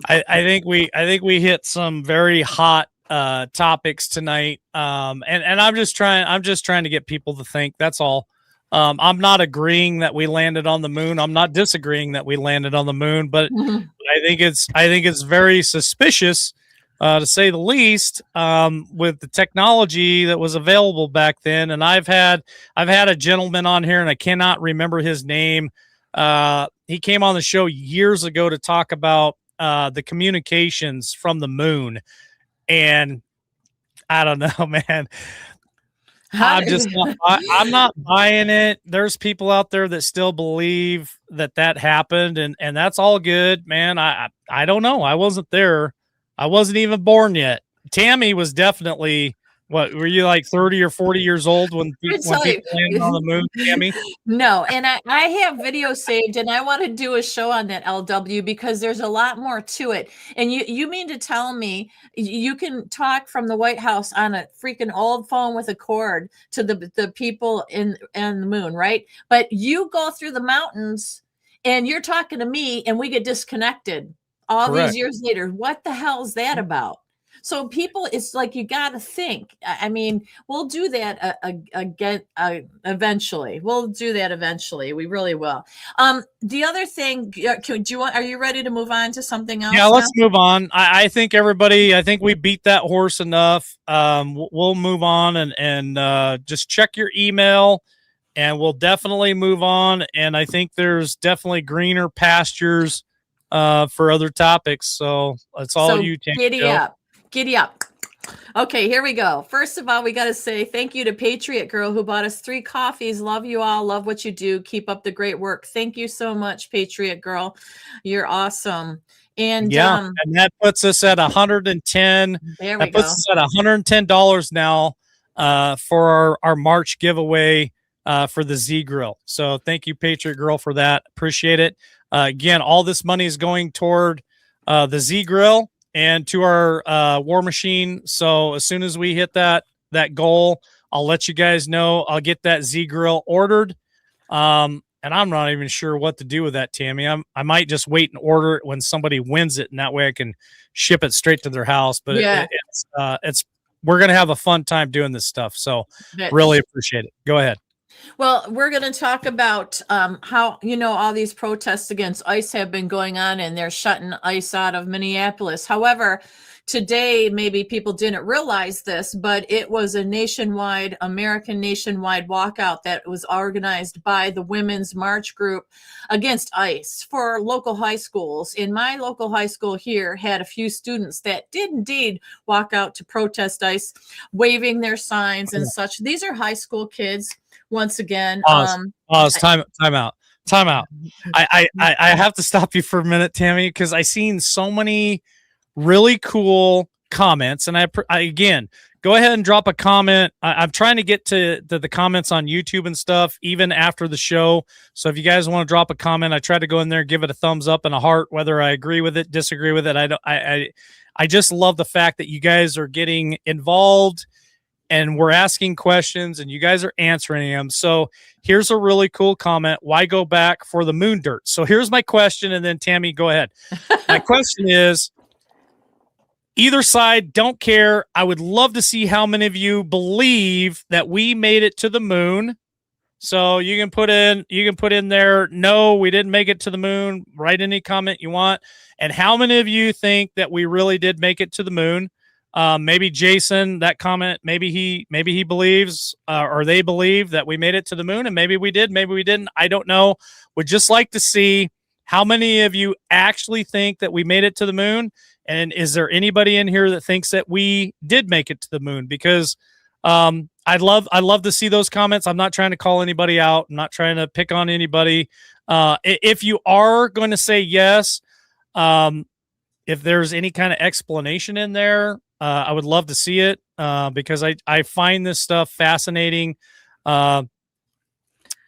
I think we hit some very hot topics tonight. And I'm just trying to get people to think. That's all. I'm not agreeing that we landed on the moon. I'm not disagreeing that we landed on the moon, but I think it's very suspicious, to say the least, with the technology that was available back then. And I've had a gentleman on here, and I cannot remember his name. He came on the show years ago to talk about the communications from the moon, and I don't know, man. I'm not buying it. There's people out there that still believe that happened, and that's all good, man. I don't know. I wasn't there. I wasn't even born yet. Tammy was definitely, what, were you like 30 or 40 years old when people landed on the moon, Tammy? No, and I have video saved, and I want to do a show on that, LW, because there's a lot more to it. And you mean to tell me you can talk from the White House on a freaking old phone with a cord to the people in the moon, right? But you go through the mountains and you're talking to me, and we get disconnected all Correct. these years later. What the hell is that about? So people, it's like you got to think. I mean, we'll do that again eventually. We'll do that eventually. We really will. The other thing, do you want? Are you ready to move on to something else Yeah, now? let's move on. I think everybody, I think we beat that horse enough. We'll move on and just check your email, and we'll definitely move on. And I think there's definitely greener pastures for other topics. So it's all So you, Tammy giddy Joe. up, giddy up. Okay, here we go. First of all, we got to say thank you to Patriot Girl who bought us 3 coffees. Love you all. Love what you do. Keep up the great work. Thank you so much, Patriot Girl. You're awesome. And Yeah, and that puts us at 110. there we That puts go. us at $110 now for our March giveaway for the Z Grill. So thank you, Patriot Girl, for that. Appreciate it. Again, all this money is going toward the Z Grill and to our War Machine. So as soon as we hit that goal, I'll let you guys know. I'll get that Z Grill ordered. And I'm not even sure what to do with that, Tammy. I might just wait and order it when somebody wins it, and that way I can ship it straight to their house. But Yeah. it's we're gonna have a fun time doing this stuff. So really appreciate it. Go ahead. Well, we're going to talk about how, all these protests against ICE have been going on and they're shutting ICE out of Minneapolis. However, today, maybe people didn't realize this, but it was a American nationwide walkout that was organized by the Women's March Group against ICE for local high schools. In my local high school here had a few students that did indeed walk out to protest ICE, waving their signs and such. These are high school kids. Once again, pause. Time out. I have to stop you for a minute, Tammy, because I seen so many really cool comments, and I again, go ahead and drop a comment. I'm trying to get to the comments on YouTube and stuff even after the show. So if you guys want to drop a comment, I try to go in there, give it a thumbs up and a heart, whether I agree with it, disagree with it. I just love the fact that you guys are getting involved and we're asking questions and you guys are answering them. So here's a really cool comment. Why go back for the moon dirt? So here's my question. And then Tammy, go ahead. My question is, either side, don't care. I would love to see how many of you believe that we made it to the moon. So you can put in there, no, we didn't make it to the moon. Write any comment you want. And how many of you think that we really did make it to the moon? Maybe Jason, that comment, maybe he believes or they believe that we made it to the moon, and maybe we did, maybe we didn't. I don't know. Would just like to see how many of you actually think that we made it to the moon. And is there anybody in here that thinks that we did make it to the moon? Because I'd love to see those comments. I'm not trying to call anybody out. I'm not trying to pick on anybody. If you are going to say yes, if there's any kind of explanation in there, I would love to see it because I find this stuff fascinating.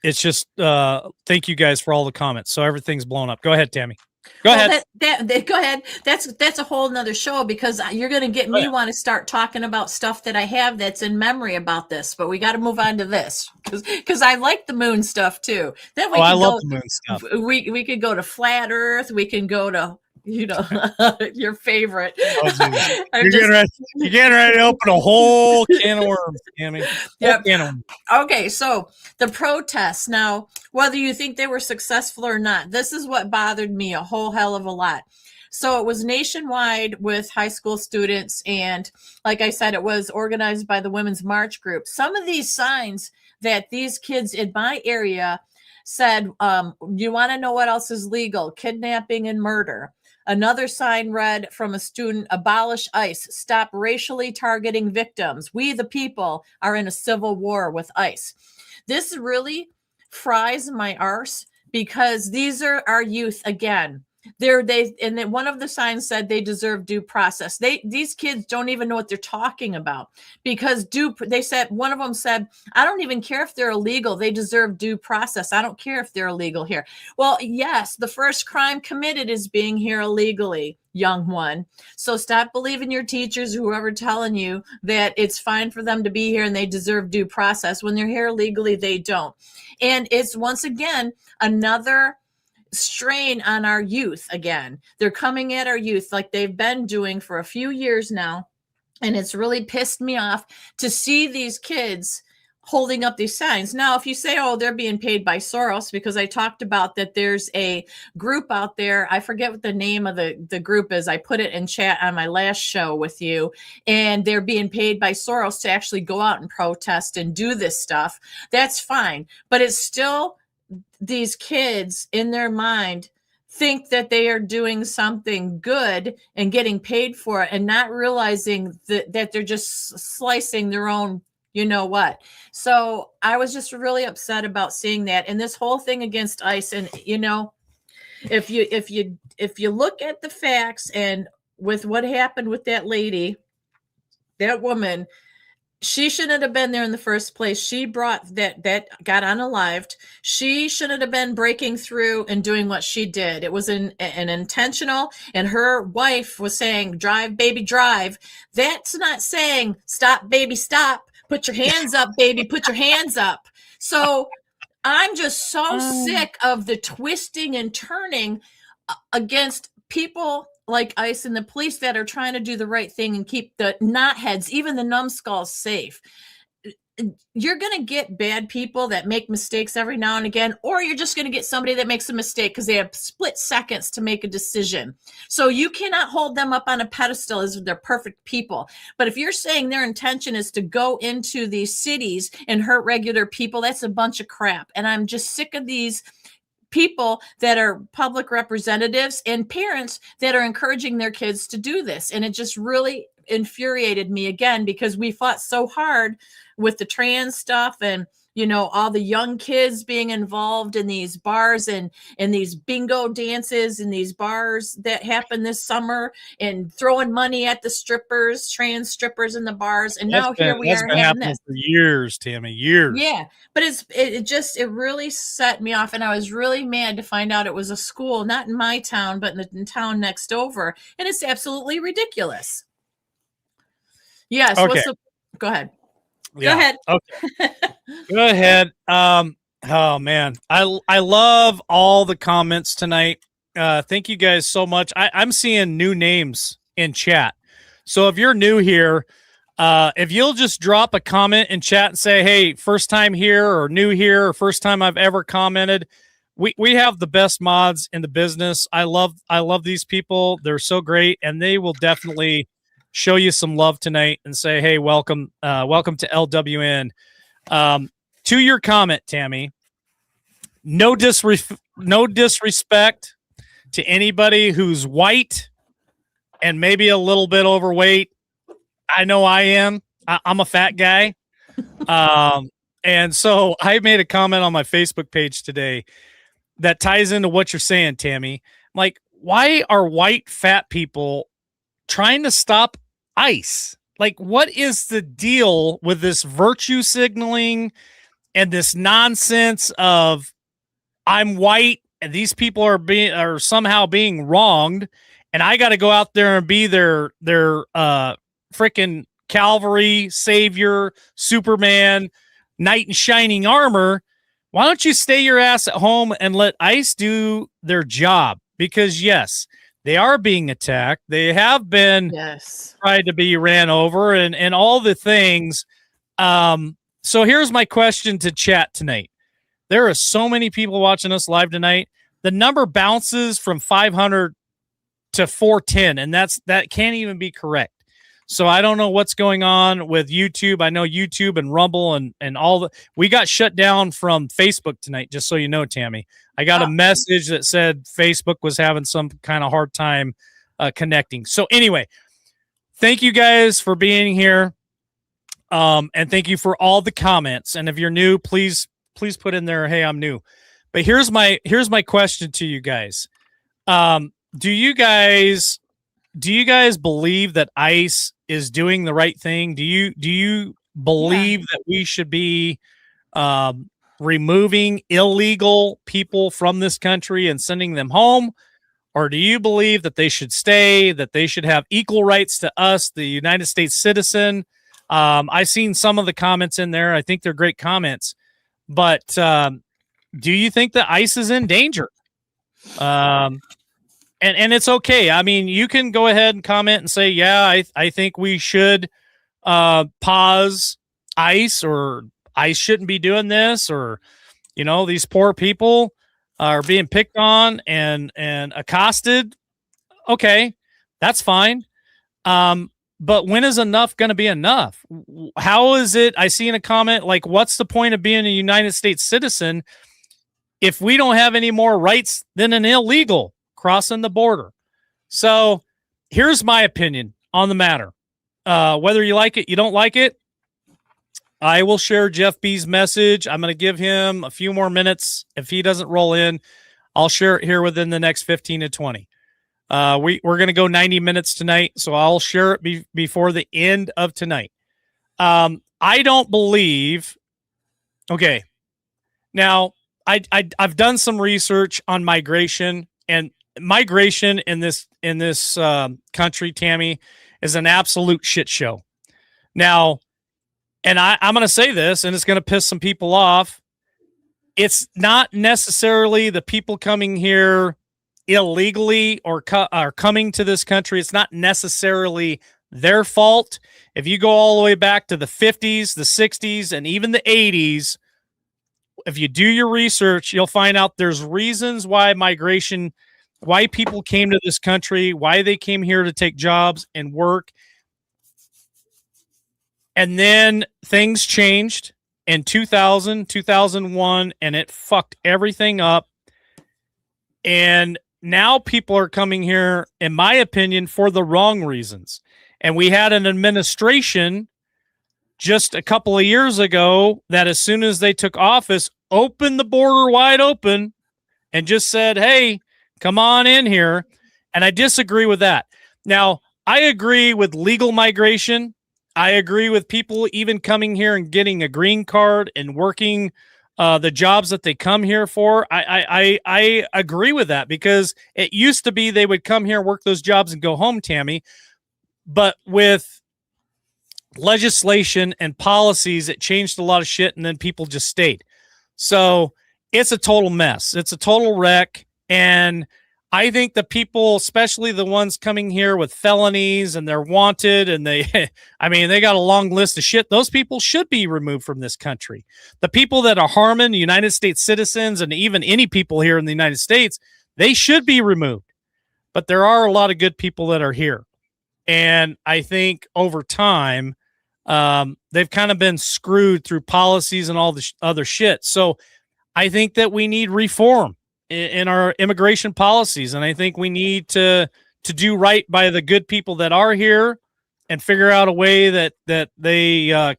It's just thank you guys for all the comments. So everything's blown up. Go ahead, Tammy. Go ahead. Go ahead. That's a whole nother show because you're going to get me want to start talking about stuff that I have that's in memory about this. But we got to move on to this because I like the moon stuff too. Then I love the moon stuff. We could go to flat Earth. We can go to your favorite. You're getting ready to open a whole can of worms, Tammy. Yep. Okay, so the protests now, whether you think they were successful or not, this is what bothered me a whole hell of a lot. So it was nationwide with high school students, and like I said, it was organized by the Women's March Group. Some of these signs that these kids in my area said, you want to know what else is legal? Kidnapping and murder. Another sign read from a student, abolish ICE, stop racially targeting victims. We, the people, are in a civil war with ICE. This really fries my arse because these are our youth again. And then one of the signs said they deserve due process. These kids don't even know what they're talking about because one of them said, I don't even care if they're illegal. They deserve due process. I don't care if they're illegal here. Well, yes, the first crime committed is being here illegally, young one. So stop believing your teachers, whoever telling you that it's fine for them to be here and they deserve due process. When they're here legally, they don't. And it's once again, another strain on our youth again. They're coming at our youth like they've been doing for a few years now. And it's really pissed me off to see these kids holding up these signs. Now, if you say, oh, they're being paid by Soros, because I talked about that there's a group out there. I forget what the name of the group is. I put it in chat on my last show with you. And they're being paid by Soros to actually go out and protest and do this stuff. That's fine. But it's still these kids in their mind think that they are doing something good and getting paid for it and not realizing that they're just slicing their own, you know what. So I was just really upset about seeing that. And this whole thing against ICE. And, you know, if you look at the facts and with what happened with that lady, that woman, she shouldn't have been there in the first place. She brought that got unalived. She shouldn't have been breaking through and doing what she did. It was an intentional, and her wife was saying, drive, baby, drive. That's not saying, stop, baby, stop. Put your hands up, baby, put your hands up. So I'm just so sick of the twisting and turning against people like ICE and the police that are trying to do the right thing and keep the knotheads, even the numbskulls, safe. You're going to get bad people that make mistakes every now and again, or you're just going to get somebody that makes a mistake because they have split seconds to make a decision. So you cannot hold them up on a pedestal as they're perfect people. But if you're saying their intention is to go into these cities and hurt regular people, that's a bunch of crap. And I'm just sick of these people that are public representatives and parents that are encouraging their kids to do this. And it just really infuriated me again, because we fought so hard with the trans stuff and, you know, all the young kids being involved in these bars and these bingo dances in these bars that happened this summer, and throwing money at the strippers, trans strippers in the bars. And now here we are having this for years, Tammy, years. Yeah, but it really set me off, and I was really mad to find out it was a school, not in my town, but in the town next over, and it's absolutely ridiculous. Yes. Okay. Go ahead. Yeah. Go ahead. Okay. Go ahead. Oh man, I love all the comments tonight. Thank you guys so much. I'm seeing new names in chat, so if you're new here, if you'll just drop a comment in chat and say, hey, first time here or new here or first time I've ever commented. We have the best mods in the business. I love these people. They're so great, and they will definitely show you some love tonight and say, hey, welcome to LWN. To your comment, Tammy, no disrespect to anybody who's white and maybe a little bit overweight. I know I am. I'm a fat guy. And so I made a comment on my Facebook page today that ties into what you're saying, Tammy. Like, why are white fat people trying to stop ICE? Like, what is the deal with this virtue signaling and this nonsense of I'm white and these people are somehow being wronged, and I got to go out there and be their freaking Calvary savior, Superman, knight in shining armor? Why don't you stay your ass at home and let ICE do their job? Because yes, they are being attacked. They have been tried to be ran over and all the things. So here's my question to chat tonight. There are so many people watching us live tonight. The number bounces from 500 to 410, and that can't even be correct. So I don't know what's going on with YouTube. I know YouTube and Rumble and all we got shut down from Facebook tonight, just so you know, Tammy. I got a message that said Facebook was having some kind of hard time connecting. So anyway, thank you guys for being here. And thank you for all the comments. And if you're new, please put in there, hey, I'm new. But here's my question to you guys. Do you guys believe that ICE is doing the right thing? Do you believe that we should be removing illegal people from this country and sending them home? Or do you believe that they should stay, that they should have equal rights to us, the United States citizen? I've seen some of the comments in there. I think they're great comments. But do you think that ICE is in danger? and it's okay. I mean, you can go ahead and comment and say, yeah, I think we should pause ICE, or ICE shouldn't be doing this, or these poor people are being picked on and accosted. Okay, that's fine. But when is enough going to be enough? How is it? I see in a comment, like, what's the point of being a United States citizen if we don't have any more rights than an illegal crossing the border? So here's my opinion on the matter. Whether you like it, you don't like it, I will share Jeff B's message. I'm going to give him a few more minutes. If he doesn't roll in, I'll share it here within the next 15 to 20. We're going to go 90 minutes tonight, so I'll share it before the end of tonight. I don't believe. Okay, now I've done some research on migration, and migration in this country, Tammy, is an absolute shit show. Now, and I'm going to say this, and it's going to piss some people off. It's not necessarily the people coming here illegally or are coming to this country. It's not necessarily their fault. If you go all the way back to the 50s, the 60s, and even the 80s, if you do your research, you'll find out there's reasons why migration, why people came to this country, why they came here to take jobs and work. And then things changed in 2000, 2001, and it fucked everything up. And now people are coming here, in my opinion, for the wrong reasons. And we had an administration just a couple of years ago that, as soon as they took office, opened the border wide open and just said, hey, come on in here. And I disagree with that. Now, I agree with legal migration. I agree with people even coming here and getting a green card and working the jobs that they come here for. I agree with that, because it used to be they would come here, work those jobs, and go home, Tammy. But with legislation and policies, it changed a lot of shit, and then people just stayed. So it's a total mess. It's a total wreck. And I think the people, especially the ones coming here with felonies and they're wanted, and they got a long list of shit. Those people should be removed from this country. The people that are harming United States citizens and even any people here in the United States, they should be removed. But there are a lot of good people that are here. And I think over time, they've kind of been screwed through policies and all the other shit. So I think that we need reform in our immigration policies. And I think we need to do right by the good people that are here and figure out a way that they,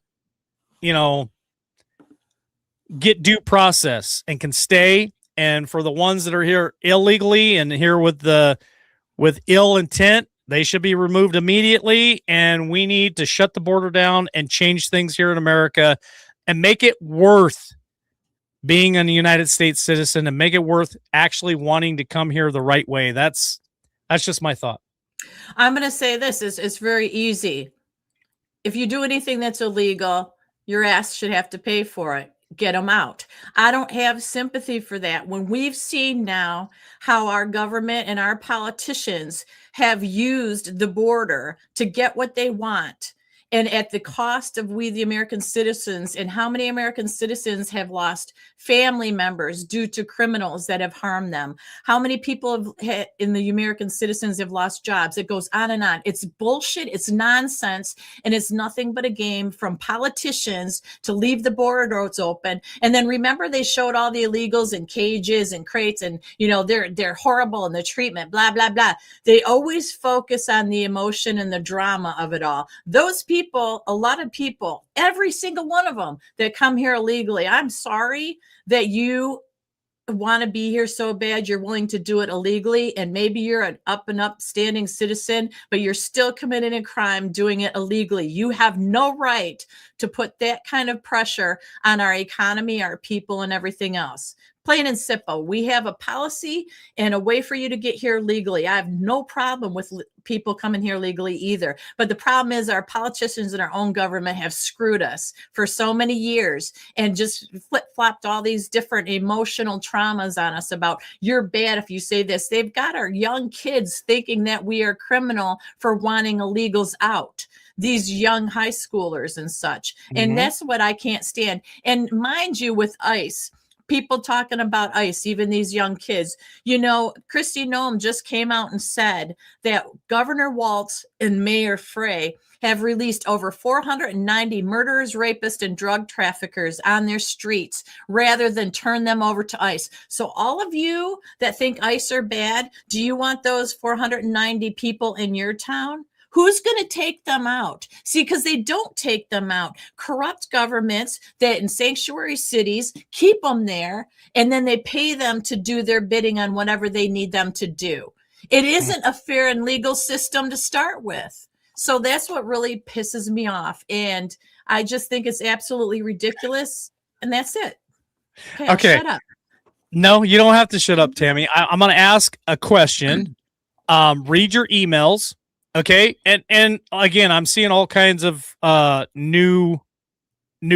get due process and can stay. And for the ones that are here illegally and here with ill intent, they should be removed immediately. And we need to shut the border down and change things here in America and make it worth being a United States citizen, and make it worth actually wanting to come here the right way. That's just my thought. I'm going to say this is it's very easy. If you do anything that's illegal, your ass should have to pay for it. Get them out. I don't have sympathy for that. When we've seen now how our government and our politicians have used the border to get what they want, and at the cost of we, the American citizens, and how many American citizens have lost family members due to criminals that have harmed them. How many people in the American citizens have lost jobs. It goes on and on. It's bullshit. It's nonsense. And it's nothing but a game from politicians to leave the borders open. And then remember, they showed all the illegals in cages and crates, and they're horrible in the treatment, blah, blah, blah. They always focus on the emotion and the drama of it all. Those people, a lot of people, every single one of them that come here illegally, I'm sorry that you want to be here so bad you're willing to do it illegally, and maybe you're an up and upstanding citizen, but you're still committing a crime doing it illegally. You have no right to put that kind of pressure on our economy, our people, and everything else. Plain and simple. We have a policy and a way for you to get here legally. I have no problem with people coming here legally either. But the problem is our politicians in our own government have screwed us for so many years and just flip-flopped all these different emotional traumas on us about you're bad if you say this. They've got our young kids thinking that we are criminal for wanting illegals out. These young high schoolers and such. And that's what I can't stand. And mind you, with ICE, people talking about ICE, even these young kids. You know, Kristi Noem just came out and said that Governor Walz and Mayor Frey have released over 490 murderers, rapists, and drug traffickers on their streets rather than turn them over to ICE. So all of you that think ICE are bad, do you want those 490 people in your town? Who's going to take them out? See, because they don't take them out. Corrupt governments that in sanctuary cities keep them there, and then they pay them to do their bidding on whatever they need them to do. It isn't a fair and legal system to start with. So that's what really pisses me off. And I just think it's absolutely ridiculous. And that's it. Okay. Shut up. No, you don't have to shut up, Tammy. I'm going to ask a question. Read your emails. Okay. And again, I'm seeing all kinds of new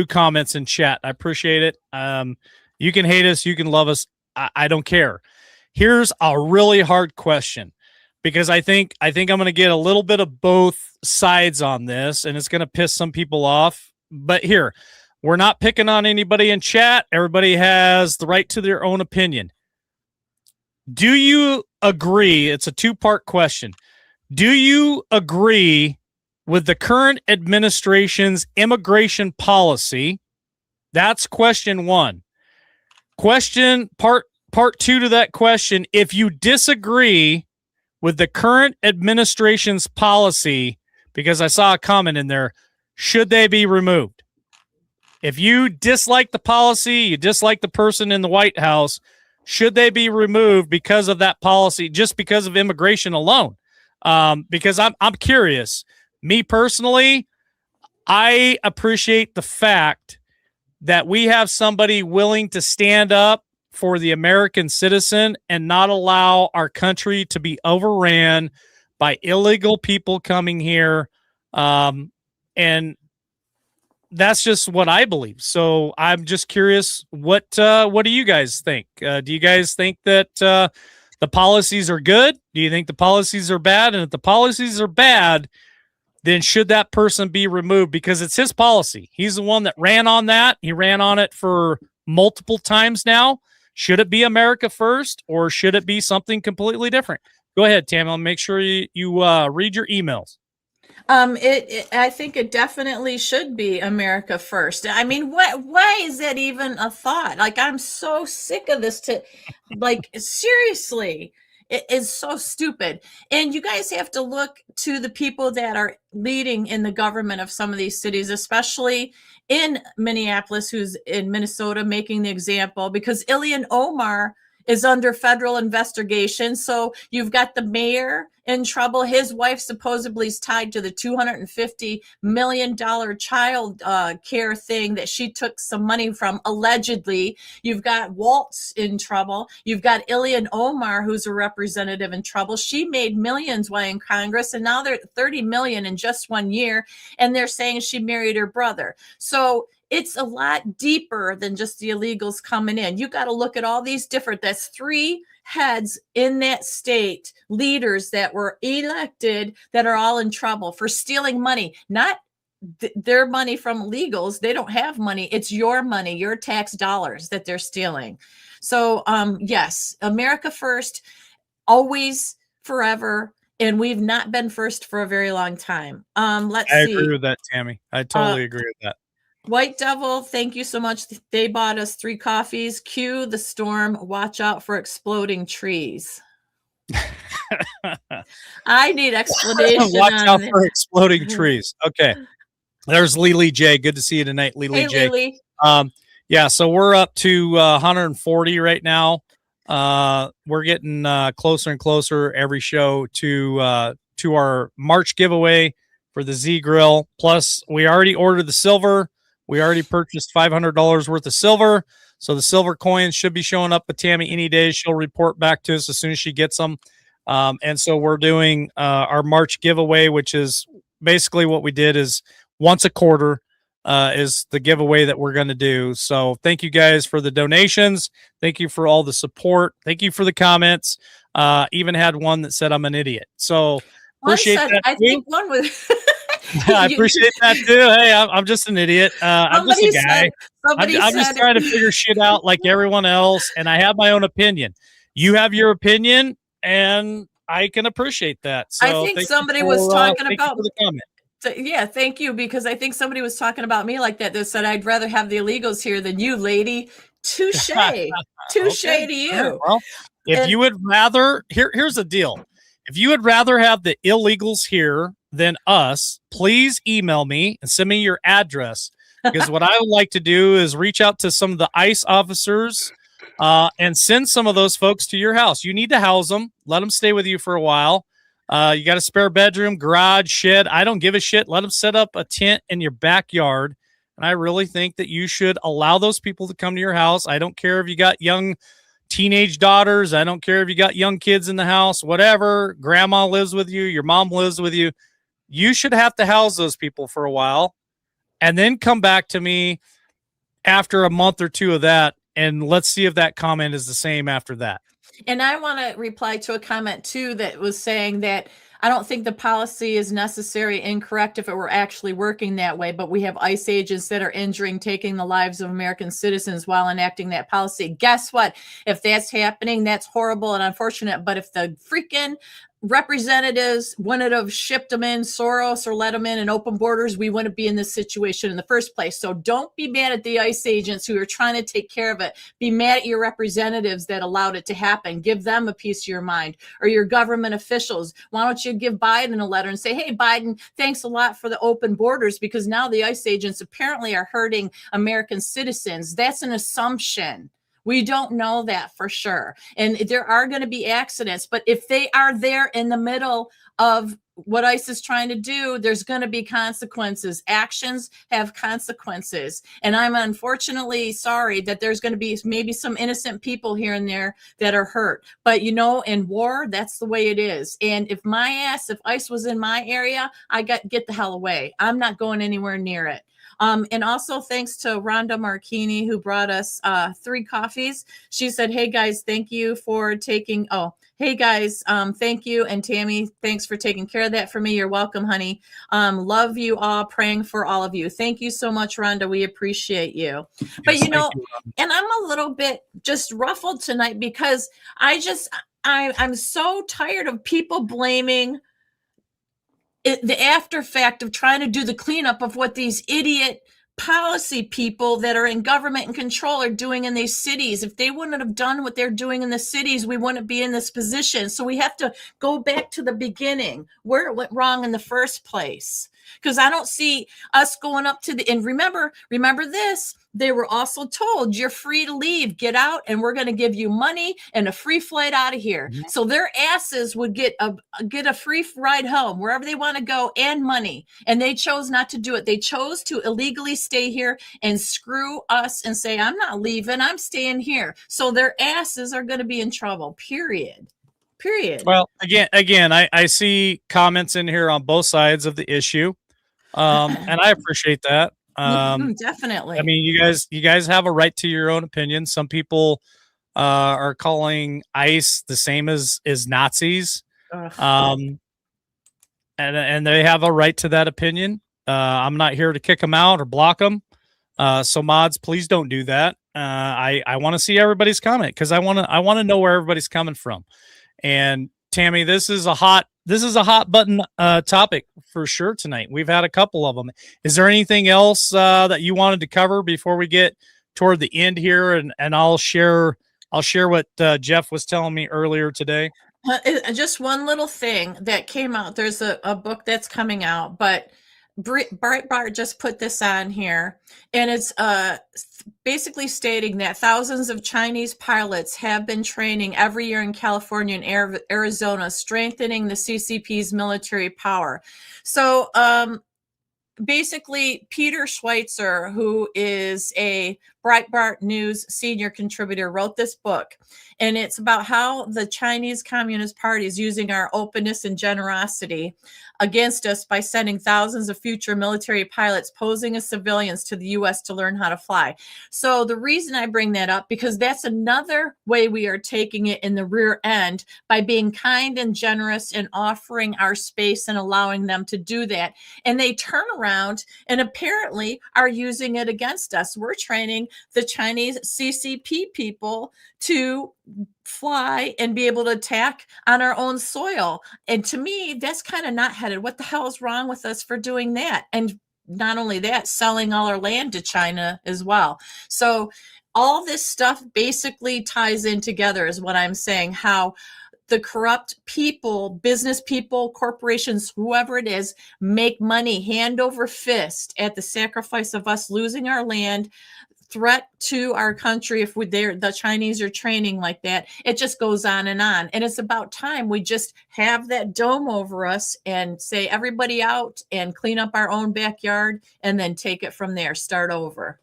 comments in chat. I appreciate it. You can hate us, you can love us. I don't care. Here's a really hard question because I think I'm going to get a little bit of both sides on this, and it's going to piss some people off. But here, we're not picking on anybody in chat. Everybody has the right to their own opinion. Do you agree? It's a two-part question. Do you agree with the current administration's immigration policy? That's question one. Question part two to that question. If you disagree with the current administration's policy, because I saw a comment in there, should they be removed? If you dislike the policy, you dislike the person in the White House, should they be removed because of that policy, just because of immigration alone? Because I'm curious. Me personally, I appreciate the fact that we have somebody willing to stand up for the American citizen and not allow our country to be overran by illegal people coming here. And that's just what I believe. So I'm just curious, what do you guys think? Do you guys think that the policies are good? Do you think the policies are bad? And if the policies are bad, then should that person be removed? Because it's his policy. He's the one that ran on that. He ran on it for multiple times now. Should it be America first, or should it be something completely different? Go ahead, Tam. I'll make sure you read your emails. I think it definitely should be America first. I mean, why is that even a thought? Like, I'm so sick of this seriously, it is so stupid. And you guys have to look to the people that are leading in the government of some of these cities, especially in Minneapolis, who's in Minnesota, making the example, because Ilhan Omar is under federal investigation. So you've got the mayor in trouble. His wife supposedly is tied to the $250 million child care thing that she took some money from, allegedly. You've got Waltz in trouble. You've got Ilhan Omar, who's a representative, in trouble. She made millions while in Congress, and now they're at $30 million in just 1 year, and they're saying she married her brother. So it's a lot deeper than just the illegals coming in. You got to look at all these different, that's 3 heads in that state, leaders that were elected, that are all in trouble for stealing money, not their money from illegals. They don't have money. It's your money, your tax dollars that they're stealing. So yes, America first, always, forever. And we've not been first for a very long time. Let's see. I agree with that, Tammy. I totally agree with that. White Devil, thank you so much. They bought us 3 coffees. Cue the storm. Watch out for exploding trees. I need explanation. Watch out for exploding trees. Okay. There's Lily J. Good to see you tonight, Lily J. Lily. Yeah, so we're up to 140 right now. We're getting closer and closer every show to our March giveaway for the Z Grill. Plus, we already ordered the silver. We already purchased $500 worth of silver. So the silver coins should be showing up with Tammy any day. She'll report back to us as soon as she gets them. And so we're doing our March giveaway, which is basically what we did is once a quarter is the giveaway that we're going to do. So thank you guys for the donations. Thank you for all the support. Thank you for the comments. Even had one that said I'm an idiot. So appreciate that. I think one was. I appreciate that too. Hey, I'm just an idiot. I'm just a guy. I'm just trying to figure shit out like everyone else, and I have my own opinion. You have your opinion, and I can appreciate that. So I think somebody was talking about the comment. Yeah, thank you, because I think somebody was talking about me like that. They said I'd rather have the illegals here than you, lady. Touche, touche Okay. to you. Right. Well, if you would rather, here's the deal. If you would rather have the illegals here than us, please email me and send me your address. Because what I would like to do is reach out to some of the ICE officers and send some of those folks to your house. You need to house them. Let them stay with you for a while. You got a spare bedroom, garage, shed. I don't give a shit. Let them set up a tent in your backyard. And I really think that you should allow those people to come to your house. I don't care if you got young teenage daughters. I don't care if you got young kids in the house, whatever. Grandma lives with you. Your mom lives with you. You should have to house those people for a while and then come back to me after a month or two of that. And let's see if that comment is the same after that. And I want to reply to a comment too that was saying that I don't think the policy is necessary, incorrect if it were actually working that way, but we have ICE agents that are injuring, taking the lives of American citizens while enacting that policy. Guess what? If that's happening, that's horrible and unfortunate. But if the freaking representatives wouldn't have shipped them in Soros or let them in and open borders, we wouldn't be in this situation in the first place. So don't be mad at the ICE agents who are trying to take care of it. Be mad at your representatives that allowed it to happen. Give them a piece of your mind, or your government officials. Why don't you give Biden a letter and say, hey, Biden, thanks a lot for the open borders, because now the ICE agents apparently are hurting American citizens. That's an assumption. We don't know that for sure. And there are going to be accidents, but if they are there in the middle of what ICE is trying to do, there's going to be consequences. Actions have consequences. And I'm unfortunately sorry that there's going to be maybe some innocent people here and there that are hurt. But you know, in war, that's the way it is. And if ICE was in my area, get the hell away. I'm not going anywhere near it. And also thanks to Rhonda Marchini, who brought us 3 coffees. She said, hey guys, thank you for taking, hey guys, thank you. And Tammy, thanks for taking care of that for me. You're welcome, honey. Love you all, praying for all of you. Thank you so much, Rhonda. We appreciate you. Yes, but you know, and I'm a little bit just ruffled tonight because I'm so tired of people blaming the after fact of trying to do the cleanup of what these idiot policy people that are in government and control are doing in these cities. If they wouldn't have done what they're doing in the cities, we wouldn't be in this position. So we have to go back to the beginning, where it went wrong in the first place. Because I don't see us going up to and remember this, they were also told you're free to leave, get out, and we're going to give you money and a free flight out of here. Mm-hmm. So their asses would get a free ride home wherever they want to go and money. And they chose not to do it. They chose to illegally stay here and screw us and say, I'm not leaving, I'm staying here. So their asses are going to be in trouble, period. Well, again, I see comments in here on both sides of the issue. And I appreciate that. Definitely. I mean, you guys have a right to your own opinion. Some people are calling ICE the same as Nazis. And they have a right to that opinion. I'm not here to kick them out or block them. So mods, please don't do that. I want to see everybody's comment because I want to know where everybody's coming from. And Tammy, this is a hot button topic for sure tonight. We've had a couple of them. Is there anything else that you wanted to cover before we get toward the end here? And I'll share what Jeff was telling me earlier today. Just one little thing that came out. There's a book that's coming out, but Breitbart just put this on here, and it's basically stating that thousands of Chinese pilots have been training every year in California and Arizona, strengthening the CCP's military power. So basically, Peter Schweitzer, who is a Breitbart News senior contributor, wrote this book. And it's about how the Chinese Communist Party is using our openness and generosity against us by sending thousands of future military pilots posing as civilians to the US to learn how to fly. So the reason I bring that up, because that's another way we are taking it in the rear end by being kind and generous and offering our space and allowing them to do that. And they turn around and apparently are using it against us. We're training the Chinese CCP people to fly and be able to attack on our own soil. And to me, that's kind of not headed. What the hell is wrong with us for doing that? And not only that, selling all our land to China as well. So all this stuff basically ties in together, is what I'm saying, how the corrupt people, business people, corporations, whoever it is, make money hand over fist at the sacrifice of us losing our land, threat to our country if the Chinese are training like that. It just goes on. And it's about time we just have that dome over us and say everybody out and clean up our own backyard and then take it from there, start over.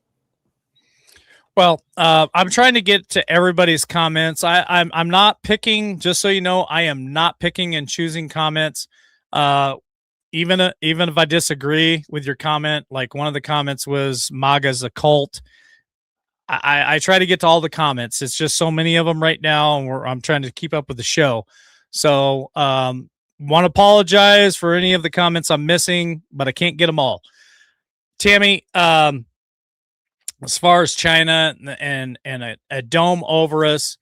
Well, I'm trying to get to everybody's comments. I'm not picking, just so you know, I am not picking and choosing comments. Even if I disagree with your comment, like one of the comments was MAGA's a cult. I try to get to all the comments. It's just so many of them right now, and I'm trying to keep up with the show. So, want to apologize for any of the comments I'm missing, but I can't get them all. Tammy, as far as China and a dome over us,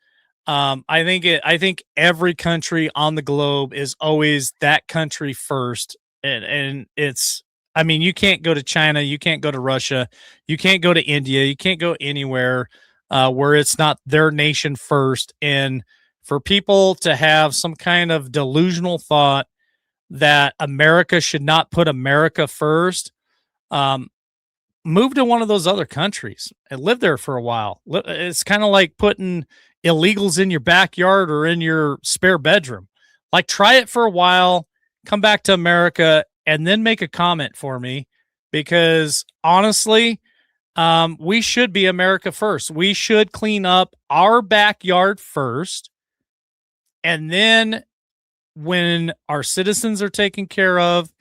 I think every country on the globe is always that country first, and it's. I mean, you can't go to China, you can't go to Russia, you can't go to India, you can't go anywhere where it's not their nation first. And for people to have some kind of delusional thought that America should not put America first, move to one of those other countries and live there for a while. It's kind of like putting illegals in your backyard or in your spare bedroom. Like, try it for a while, come back to America, and then make a comment for me, because honestly, we should be America first. We should clean up our backyard first. And then when our citizens are taken care of,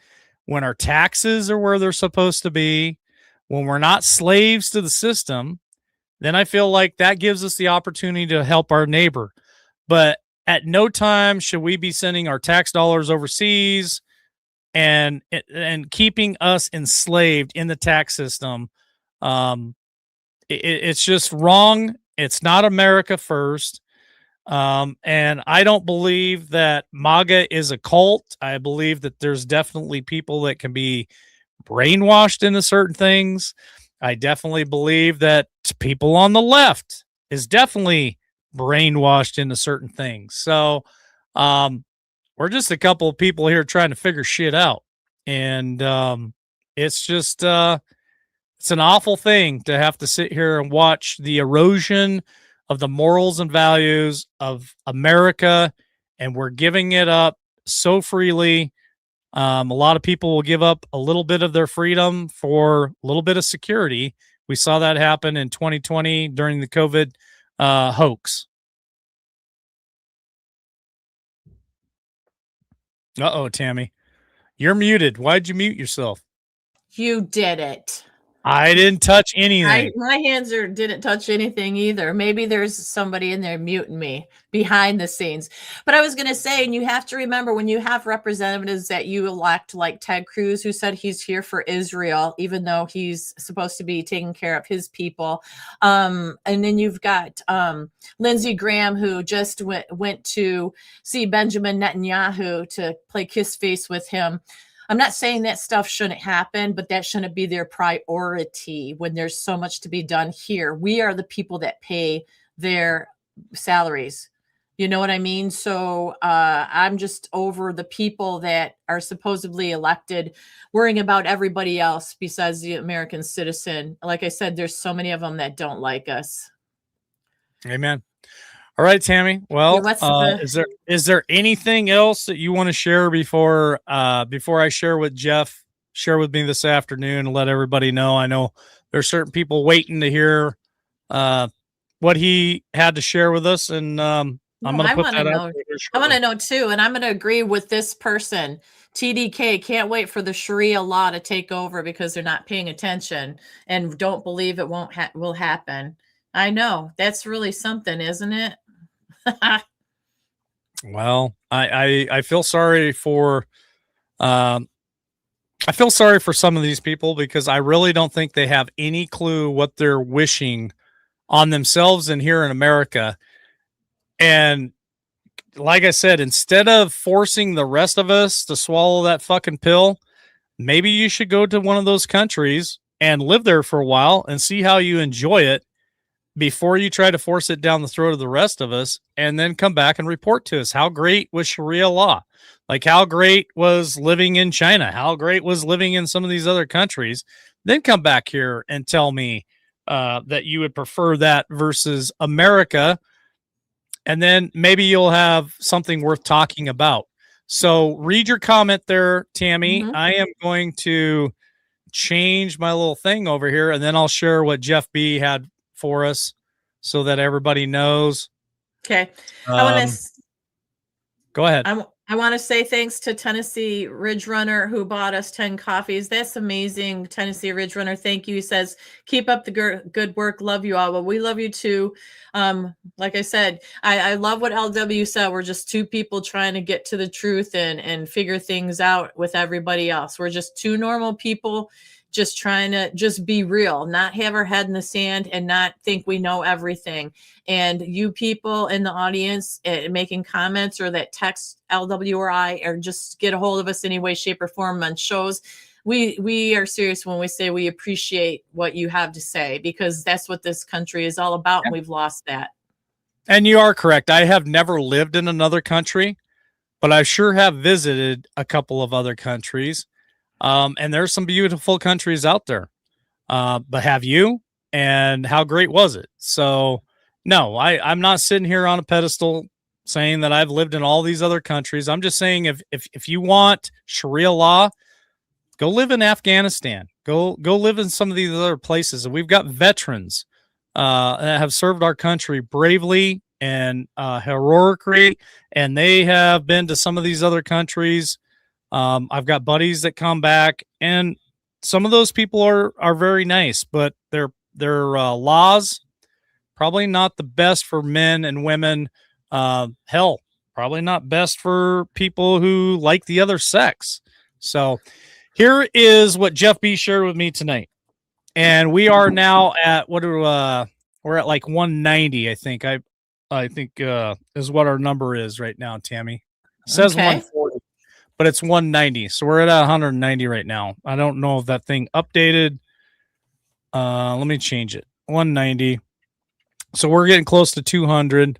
when our taxes are where they're supposed to be, when we're not slaves to the system, then I feel like that gives us the opportunity to help our neighbor. But at no time should we be sending our tax dollars overseas and keeping us enslaved in the tax system. It's just wrong. It's not America first. And I don't believe that MAGA is a cult. I believe that there's definitely people that can be brainwashed into certain things. I definitely believe that people on the left is definitely brainwashed into certain things. So, we're just a couple of people here trying to figure shit out. And it's just, it's an awful thing to have to sit here and watch the erosion of the morals and values of America. And we're giving it up so freely. A lot of people will give up a little bit of their freedom for a little bit of security. We saw that happen in 2020 during the COVID hoax. Uh-oh, Tammy. You're muted. Why'd you mute yourself? You did it. I didn't touch anything. My hands didn't touch anything either. Maybe there's somebody in there muting me behind the scenes. But I was going to say, and you have to remember, when you have representatives that you elect, like Ted Cruz, who said he's here for Israel, even though he's supposed to be taking care of his people. And then you've got Lindsey Graham, who just went to see Benjamin Netanyahu to play kiss face with him. I'm not saying that stuff shouldn't happen, but that shouldn't be their priority when there's so much to be done here. We are the people that pay their salaries. You know what I mean? So I'm just over the people that are supposedly elected, worrying about everybody else besides the American citizen. Like I said, there's so many of them that don't like us. Amen. All right, Tammy. Well, is there anything else that you want to share before I share with Jeff share with me this afternoon and let everybody know. I know there's certain people waiting to hear what he had to share with us, and I'm No, going to I put want to that out know. there I want shortly. to know too, and I'm going to agree with this person. TDK can't wait for the Sharia law to take over because they're not paying attention and don't believe it won't will happen. I know that's really something, isn't it? Well, I feel sorry for um, I feel sorry for some of these people because I really don't think they have any clue what they're wishing on themselves and here in America. And like I said, instead of forcing the rest of us to swallow that fucking pill, maybe you should go to one of those countries and live there for a while and see how you enjoy it before you try to force it down the throat of the rest of us, and then come back and report to us how great was Sharia law, like how great was living in China, how great was living in some of these other countries. Then come back here and tell me that you would prefer that versus America, and then maybe you'll have something worth talking about. So read your comment there, Tammy. Hmm. I am going to change my little thing over here, and then I'll share what Jeff B had for us so that everybody knows. Okay, I want to. Um, Go ahead. I want to say thanks to Tennessee Ridge Runner who bought us 10 coffees. That's amazing. Tennessee Ridge Runner, thank you. He says, keep up the good work. Love you all. Well, we love you too. Like I said, I love what LW said. We're just two people trying to get to the truth and figure things out with everybody else. We're just two normal people just trying to just be real, not have our head in the sand and not think we know everything. And you people in the audience making comments or that text LW or I, or just get a hold of us any way, shape, or form on shows. We are serious when we say we appreciate what you have to say, because that's what this country is all about, and we've lost that. And you are correct. I have never lived in another country, but I sure have visited a couple of other countries. And there's some beautiful countries out there. But have you? And how great was it? So, no, I'm not sitting here on a pedestal saying that I've lived in all these other countries. I'm just saying if you want Sharia law, go live in Afghanistan. Go live in some of these other places. And we've got veterans that have served our country bravely and heroically, and they have been to some of these other countries. I've got buddies that come back, and some of those people are very nice, but their laws probably not the best for men and women. Hell, probably not best for people who like the other sex. So here is what Jeff B shared with me tonight, and we are now at we're at like 190. I think is what our number is right now. Tammy, it says Okay. 140. But it's 190. So we're at 190 right now. I don't know if that thing updated. Let me change it. 190. So we're getting close to 200,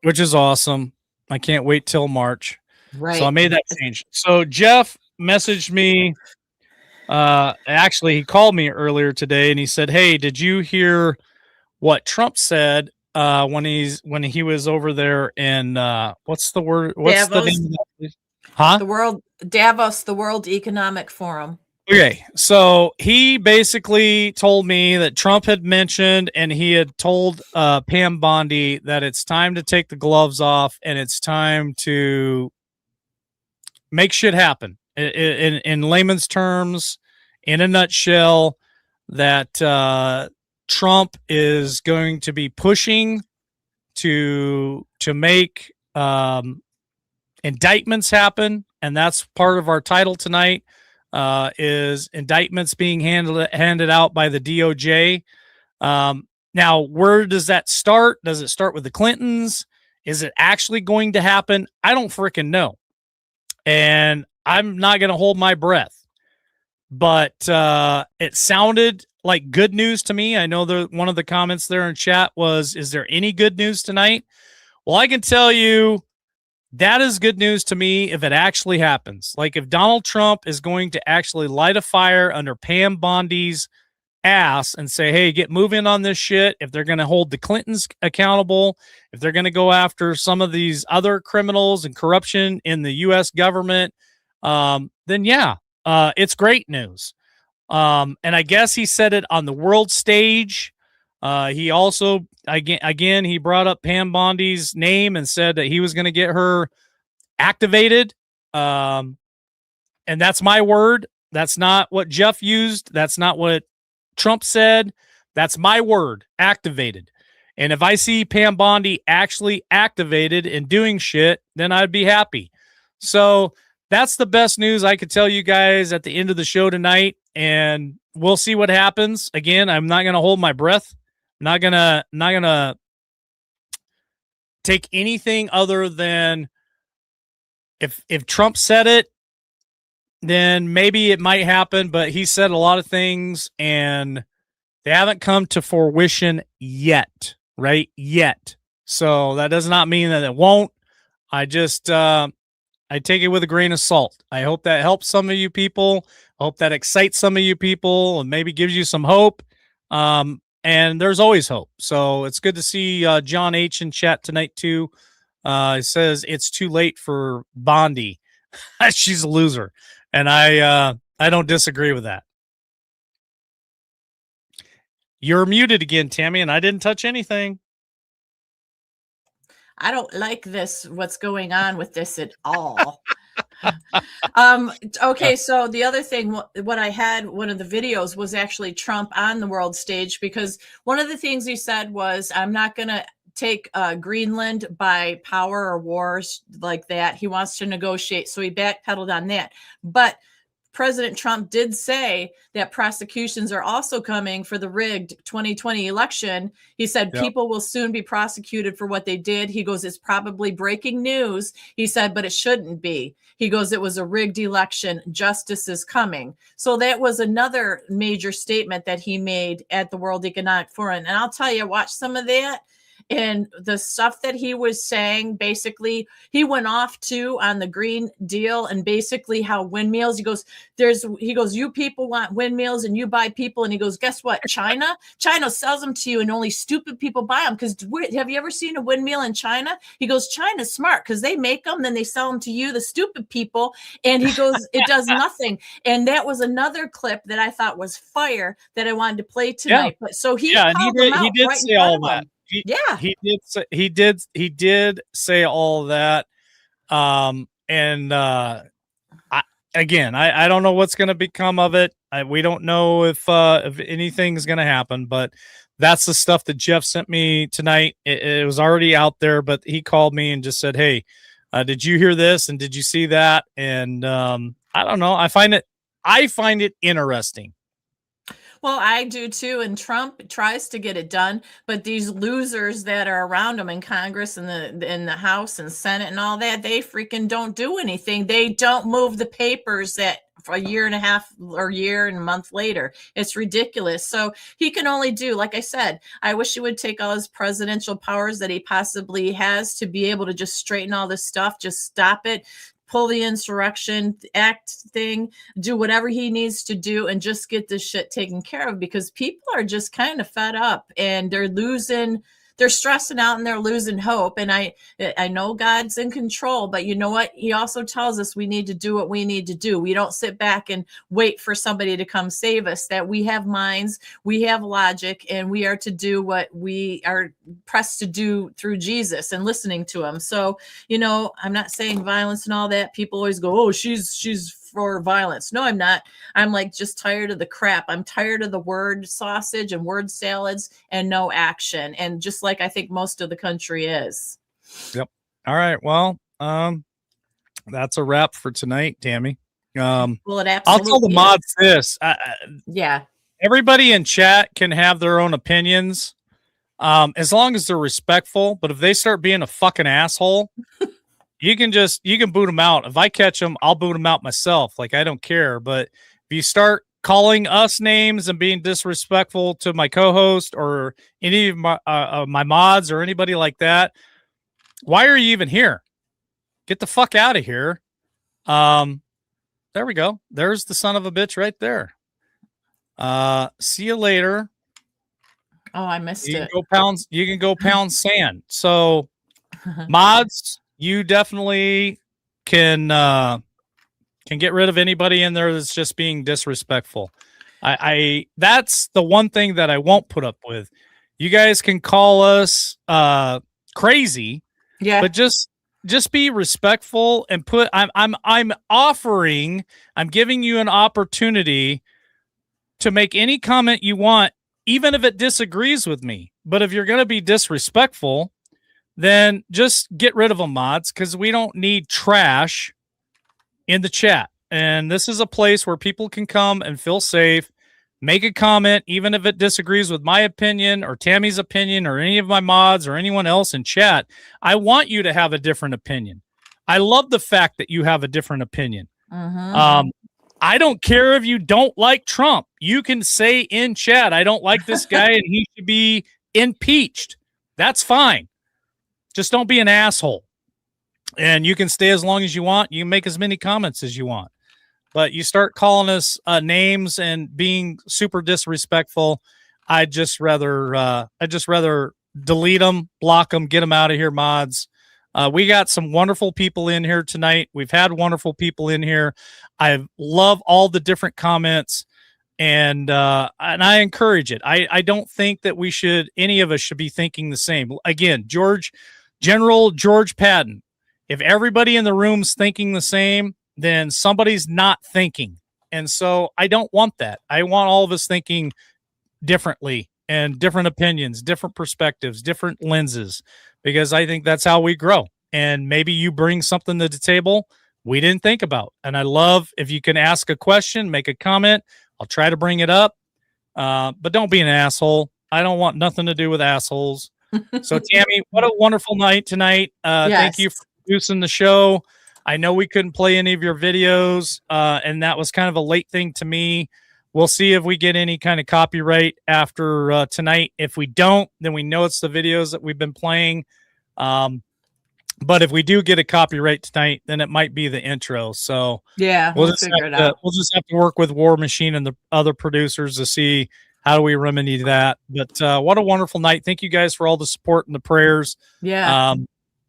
which is awesome. I can't wait till March. Right. So I made that change. So Jeff messaged me. Actually, he called me earlier today and he said, "Hey, did you hear what Trump said when he was over there in what's the word? What's Davos, the name of that place? Huh? Davos, the World Economic Forum. Okay, so he basically told me that Trump had mentioned and he had told Pam Bondi that it's time to take the gloves off and it's time to make shit happen. In layman's terms, in a nutshell, that Trump is going to be pushing to make indictments happen, and that's part of our title tonight. Is indictments being handed out by the DOJ. Now, where does that start? Does it start with the Clintons? Is it actually going to happen? I don't freaking know. And I'm not going to hold my breath. But it sounded like good news to me. I know one of the comments there in chat was, is there any good news tonight? Well, I can tell you that is good news to me if it actually happens. Like if Donald Trump is going to actually light a fire under Pam Bondi's ass and say, hey, get moving on this shit. If they're going to hold the Clintons accountable, if they're going to go after some of these other criminals and corruption in the U.S. government, then yeah, it's great news. And I guess he said it on the world stage. He also again he brought up Pam Bondi's name and said that he was going to get her activated. And that's my word. That's not what Jeff used. That's not what Trump said. That's my word, activated. And if I see Pam Bondi actually activated and doing shit, then I'd be happy. So that's the best news I could tell you guys at the end of the show tonight. And we'll see what happens. Again, I'm not going to hold my breath. I'm not gonna take anything other than if Trump said it, then maybe it might happen. But he said a lot of things and they haven't come to fruition yet, right? Yet. So that does not mean that it won't. I just I take it with a grain of salt. I hope that helps some of you people. I hope that excites some of you people and maybe gives you some hope. And there's always hope. So it's good to see John H. in chat tonight too. He says it's too late for Bondi. She's a loser. And I don't disagree with that. You're muted again, Tammy, and I didn't touch anything. I don't like this, what's going on with this at all. Okay, so the other thing, what I had, one of the videos was actually Trump on the world stage, because one of the things he said was, I'm not going to take Greenland by power or wars like that. He wants to negotiate. So he backpedaled on that. But President Trump did say that prosecutions are also coming for the rigged 2020 election. He said people will soon be prosecuted for what they did. He goes, it's probably breaking news. He said, but it shouldn't be. He goes, it was a rigged election. Justice is coming. So that was another major statement that he made at the World Economic Forum. And I'll tell you, watch some of that. And the stuff that he was saying, basically, he went off too on the Green Deal and basically how windmills, he goes, you people want windmills and you buy people. And he goes, guess what? China sells them to you and only stupid people buy them. Because have you ever seen a windmill in China? He goes, China's smart because they make them, then they sell them to you, the stupid people. And he goes, it does nothing. And that was another clip that I thought was fire that I wanted to play tonight. But so he did say all that. He did say all that. I don't know what's going to become of it. We don't know if anything's going to happen, but that's the stuff that Jeff sent me tonight. It was already out there, but he called me and just said, hey, did you hear this? And did you see that? And I don't know. I find it interesting. Well, I do too. And Trump tries to get it done, but these losers that are around him in Congress and the House and Senate and all that, they freaking don't do anything. They don't move the papers that for a year and a half or year and a month later. It's ridiculous. So he can only do, like I said, I wish he would take all his presidential powers that he possibly has to be able to just straighten all this stuff, just stop it, pull the insurrection act thing, do whatever he needs to do and just get this shit taken care of, because people are just kind of fed up and they're stressing out and they're losing hope. And I know God's in control, but you know what? He also tells us we need to do what we need to do. We don't sit back and wait for somebody to come save us, that we have minds, we have logic, and we are to do what we are pressed to do through Jesus and listening to him. So, I'm not saying violence and all that. People always go, oh, she's for violence. No, I'm not. I'm like just tired of the crap. I'm tired of the word sausage and word salads and no action. And just like I think most of the country is. Yep. All right. Well, that's a wrap for tonight, Tammy. Well, it absolutely I'll tell the mods this. Yeah. Everybody in chat can have their own opinions, as long as they're respectful. But if they start being a fucking asshole, you can boot them out. If I catch them, I'll boot them out myself. Like, I don't care. But if you start calling us names and being disrespectful to my co-host or any of my mods or anybody like that, why are you even here? Get the fuck out of here. There we go. There's the son of a bitch right there. See you later. Oh, I missed it. You can go pound sand. So mods, you definitely can can get rid of anybody in there that's just being disrespectful. I that's the one thing that I won't put up with. You guys can call us crazy, Yeah. but just be respectful and put I'm giving you an opportunity to make any comment you want, even if it disagrees with me. But if you're going to be disrespectful, then just get rid of them, mods, because we don't need trash in the chat. And this is a place where people can come and feel safe, make a comment, even if it disagrees with my opinion or Tammy's opinion or any of my mods or anyone else in chat. I want you to have a different opinion. I love the fact that you have a different opinion. I don't care if you don't like Trump. You can say in chat, I don't like this guy and he should be impeached. That's fine. Just don't be an asshole. And you can stay as long as you want. You can make as many comments as you want. But you start calling us names and being super disrespectful, I'd just rather delete them, block them, get them out of here, mods. We got some wonderful people in here tonight. We've had wonderful people in here. I love all the different comments, and I encourage it. I don't think that any of us should be thinking the same. Again, General George Patton. If everybody in the room's thinking the same, then somebody's not thinking. And so I don't want that. I want all of us thinking differently and different opinions, different perspectives, different lenses, because I think that's how we grow. And maybe you bring something to the table we didn't think about. And I love if you can ask a question, make a comment. I'll try to bring it up. But don't be an asshole. I don't want nothing to do with assholes. So Tammy, what a wonderful night tonight. Yes. Thank you for producing the show. I know we couldn't play any of your videos, and that was kind of a late thing to me. We'll see if we get any kind of copyright after tonight. If we don't, then we know it's the videos that we've been playing. But if we do get a copyright tonight, then it might be the intro. So yeah, we'll figure it out. We'll just have to work with War Machine and the other producers to see how do we remedy that. But what a wonderful night. Thank you guys for all the support and the prayers. Yeah.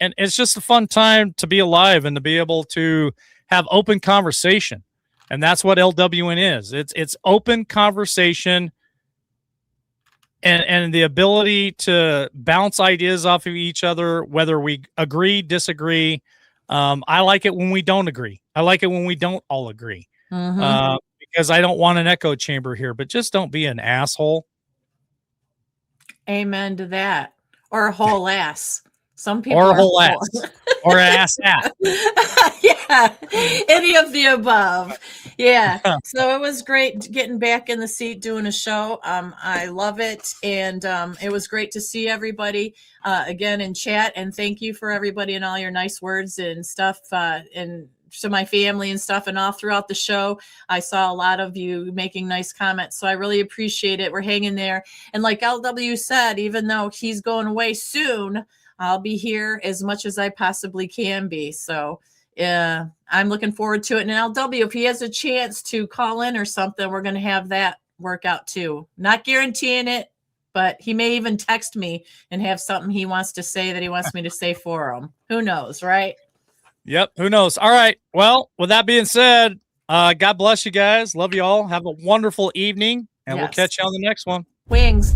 And it's just a fun time to be alive and to be able to have open conversation. And that's what LWN is. It's open conversation and the ability to bounce ideas off of each other, whether we agree, disagree. I like it when we don't agree. I like it when we don't all agree. Because I don't want an echo chamber here, but just don't be an asshole. Amen to that. Or a whole ass. Some people or a whole ass or ass at. Yeah, any of the above. Yeah. So it was great getting back in the seat doing a show. I love it, and it was great to see everybody again in chat. And thank you for everybody and all your nice words and stuff. And to my family and stuff, and all throughout the show, I saw a lot of you making nice comments. So I really appreciate it. We're hanging there, and like LW said, even though he's going away soon, I'll be here as much as I possibly can be. So I'm looking forward to it. And LW, if he has a chance to call in or something, we're going to have that work out too. Not guaranteeing it, but he may even text me and have something he wants to say that he wants me to say for him. Who knows, right? Yep. Who knows? All right. Well, with that being said, God bless you guys. Love you all. Have a wonderful evening, and we'll catch you on the next one. Wings.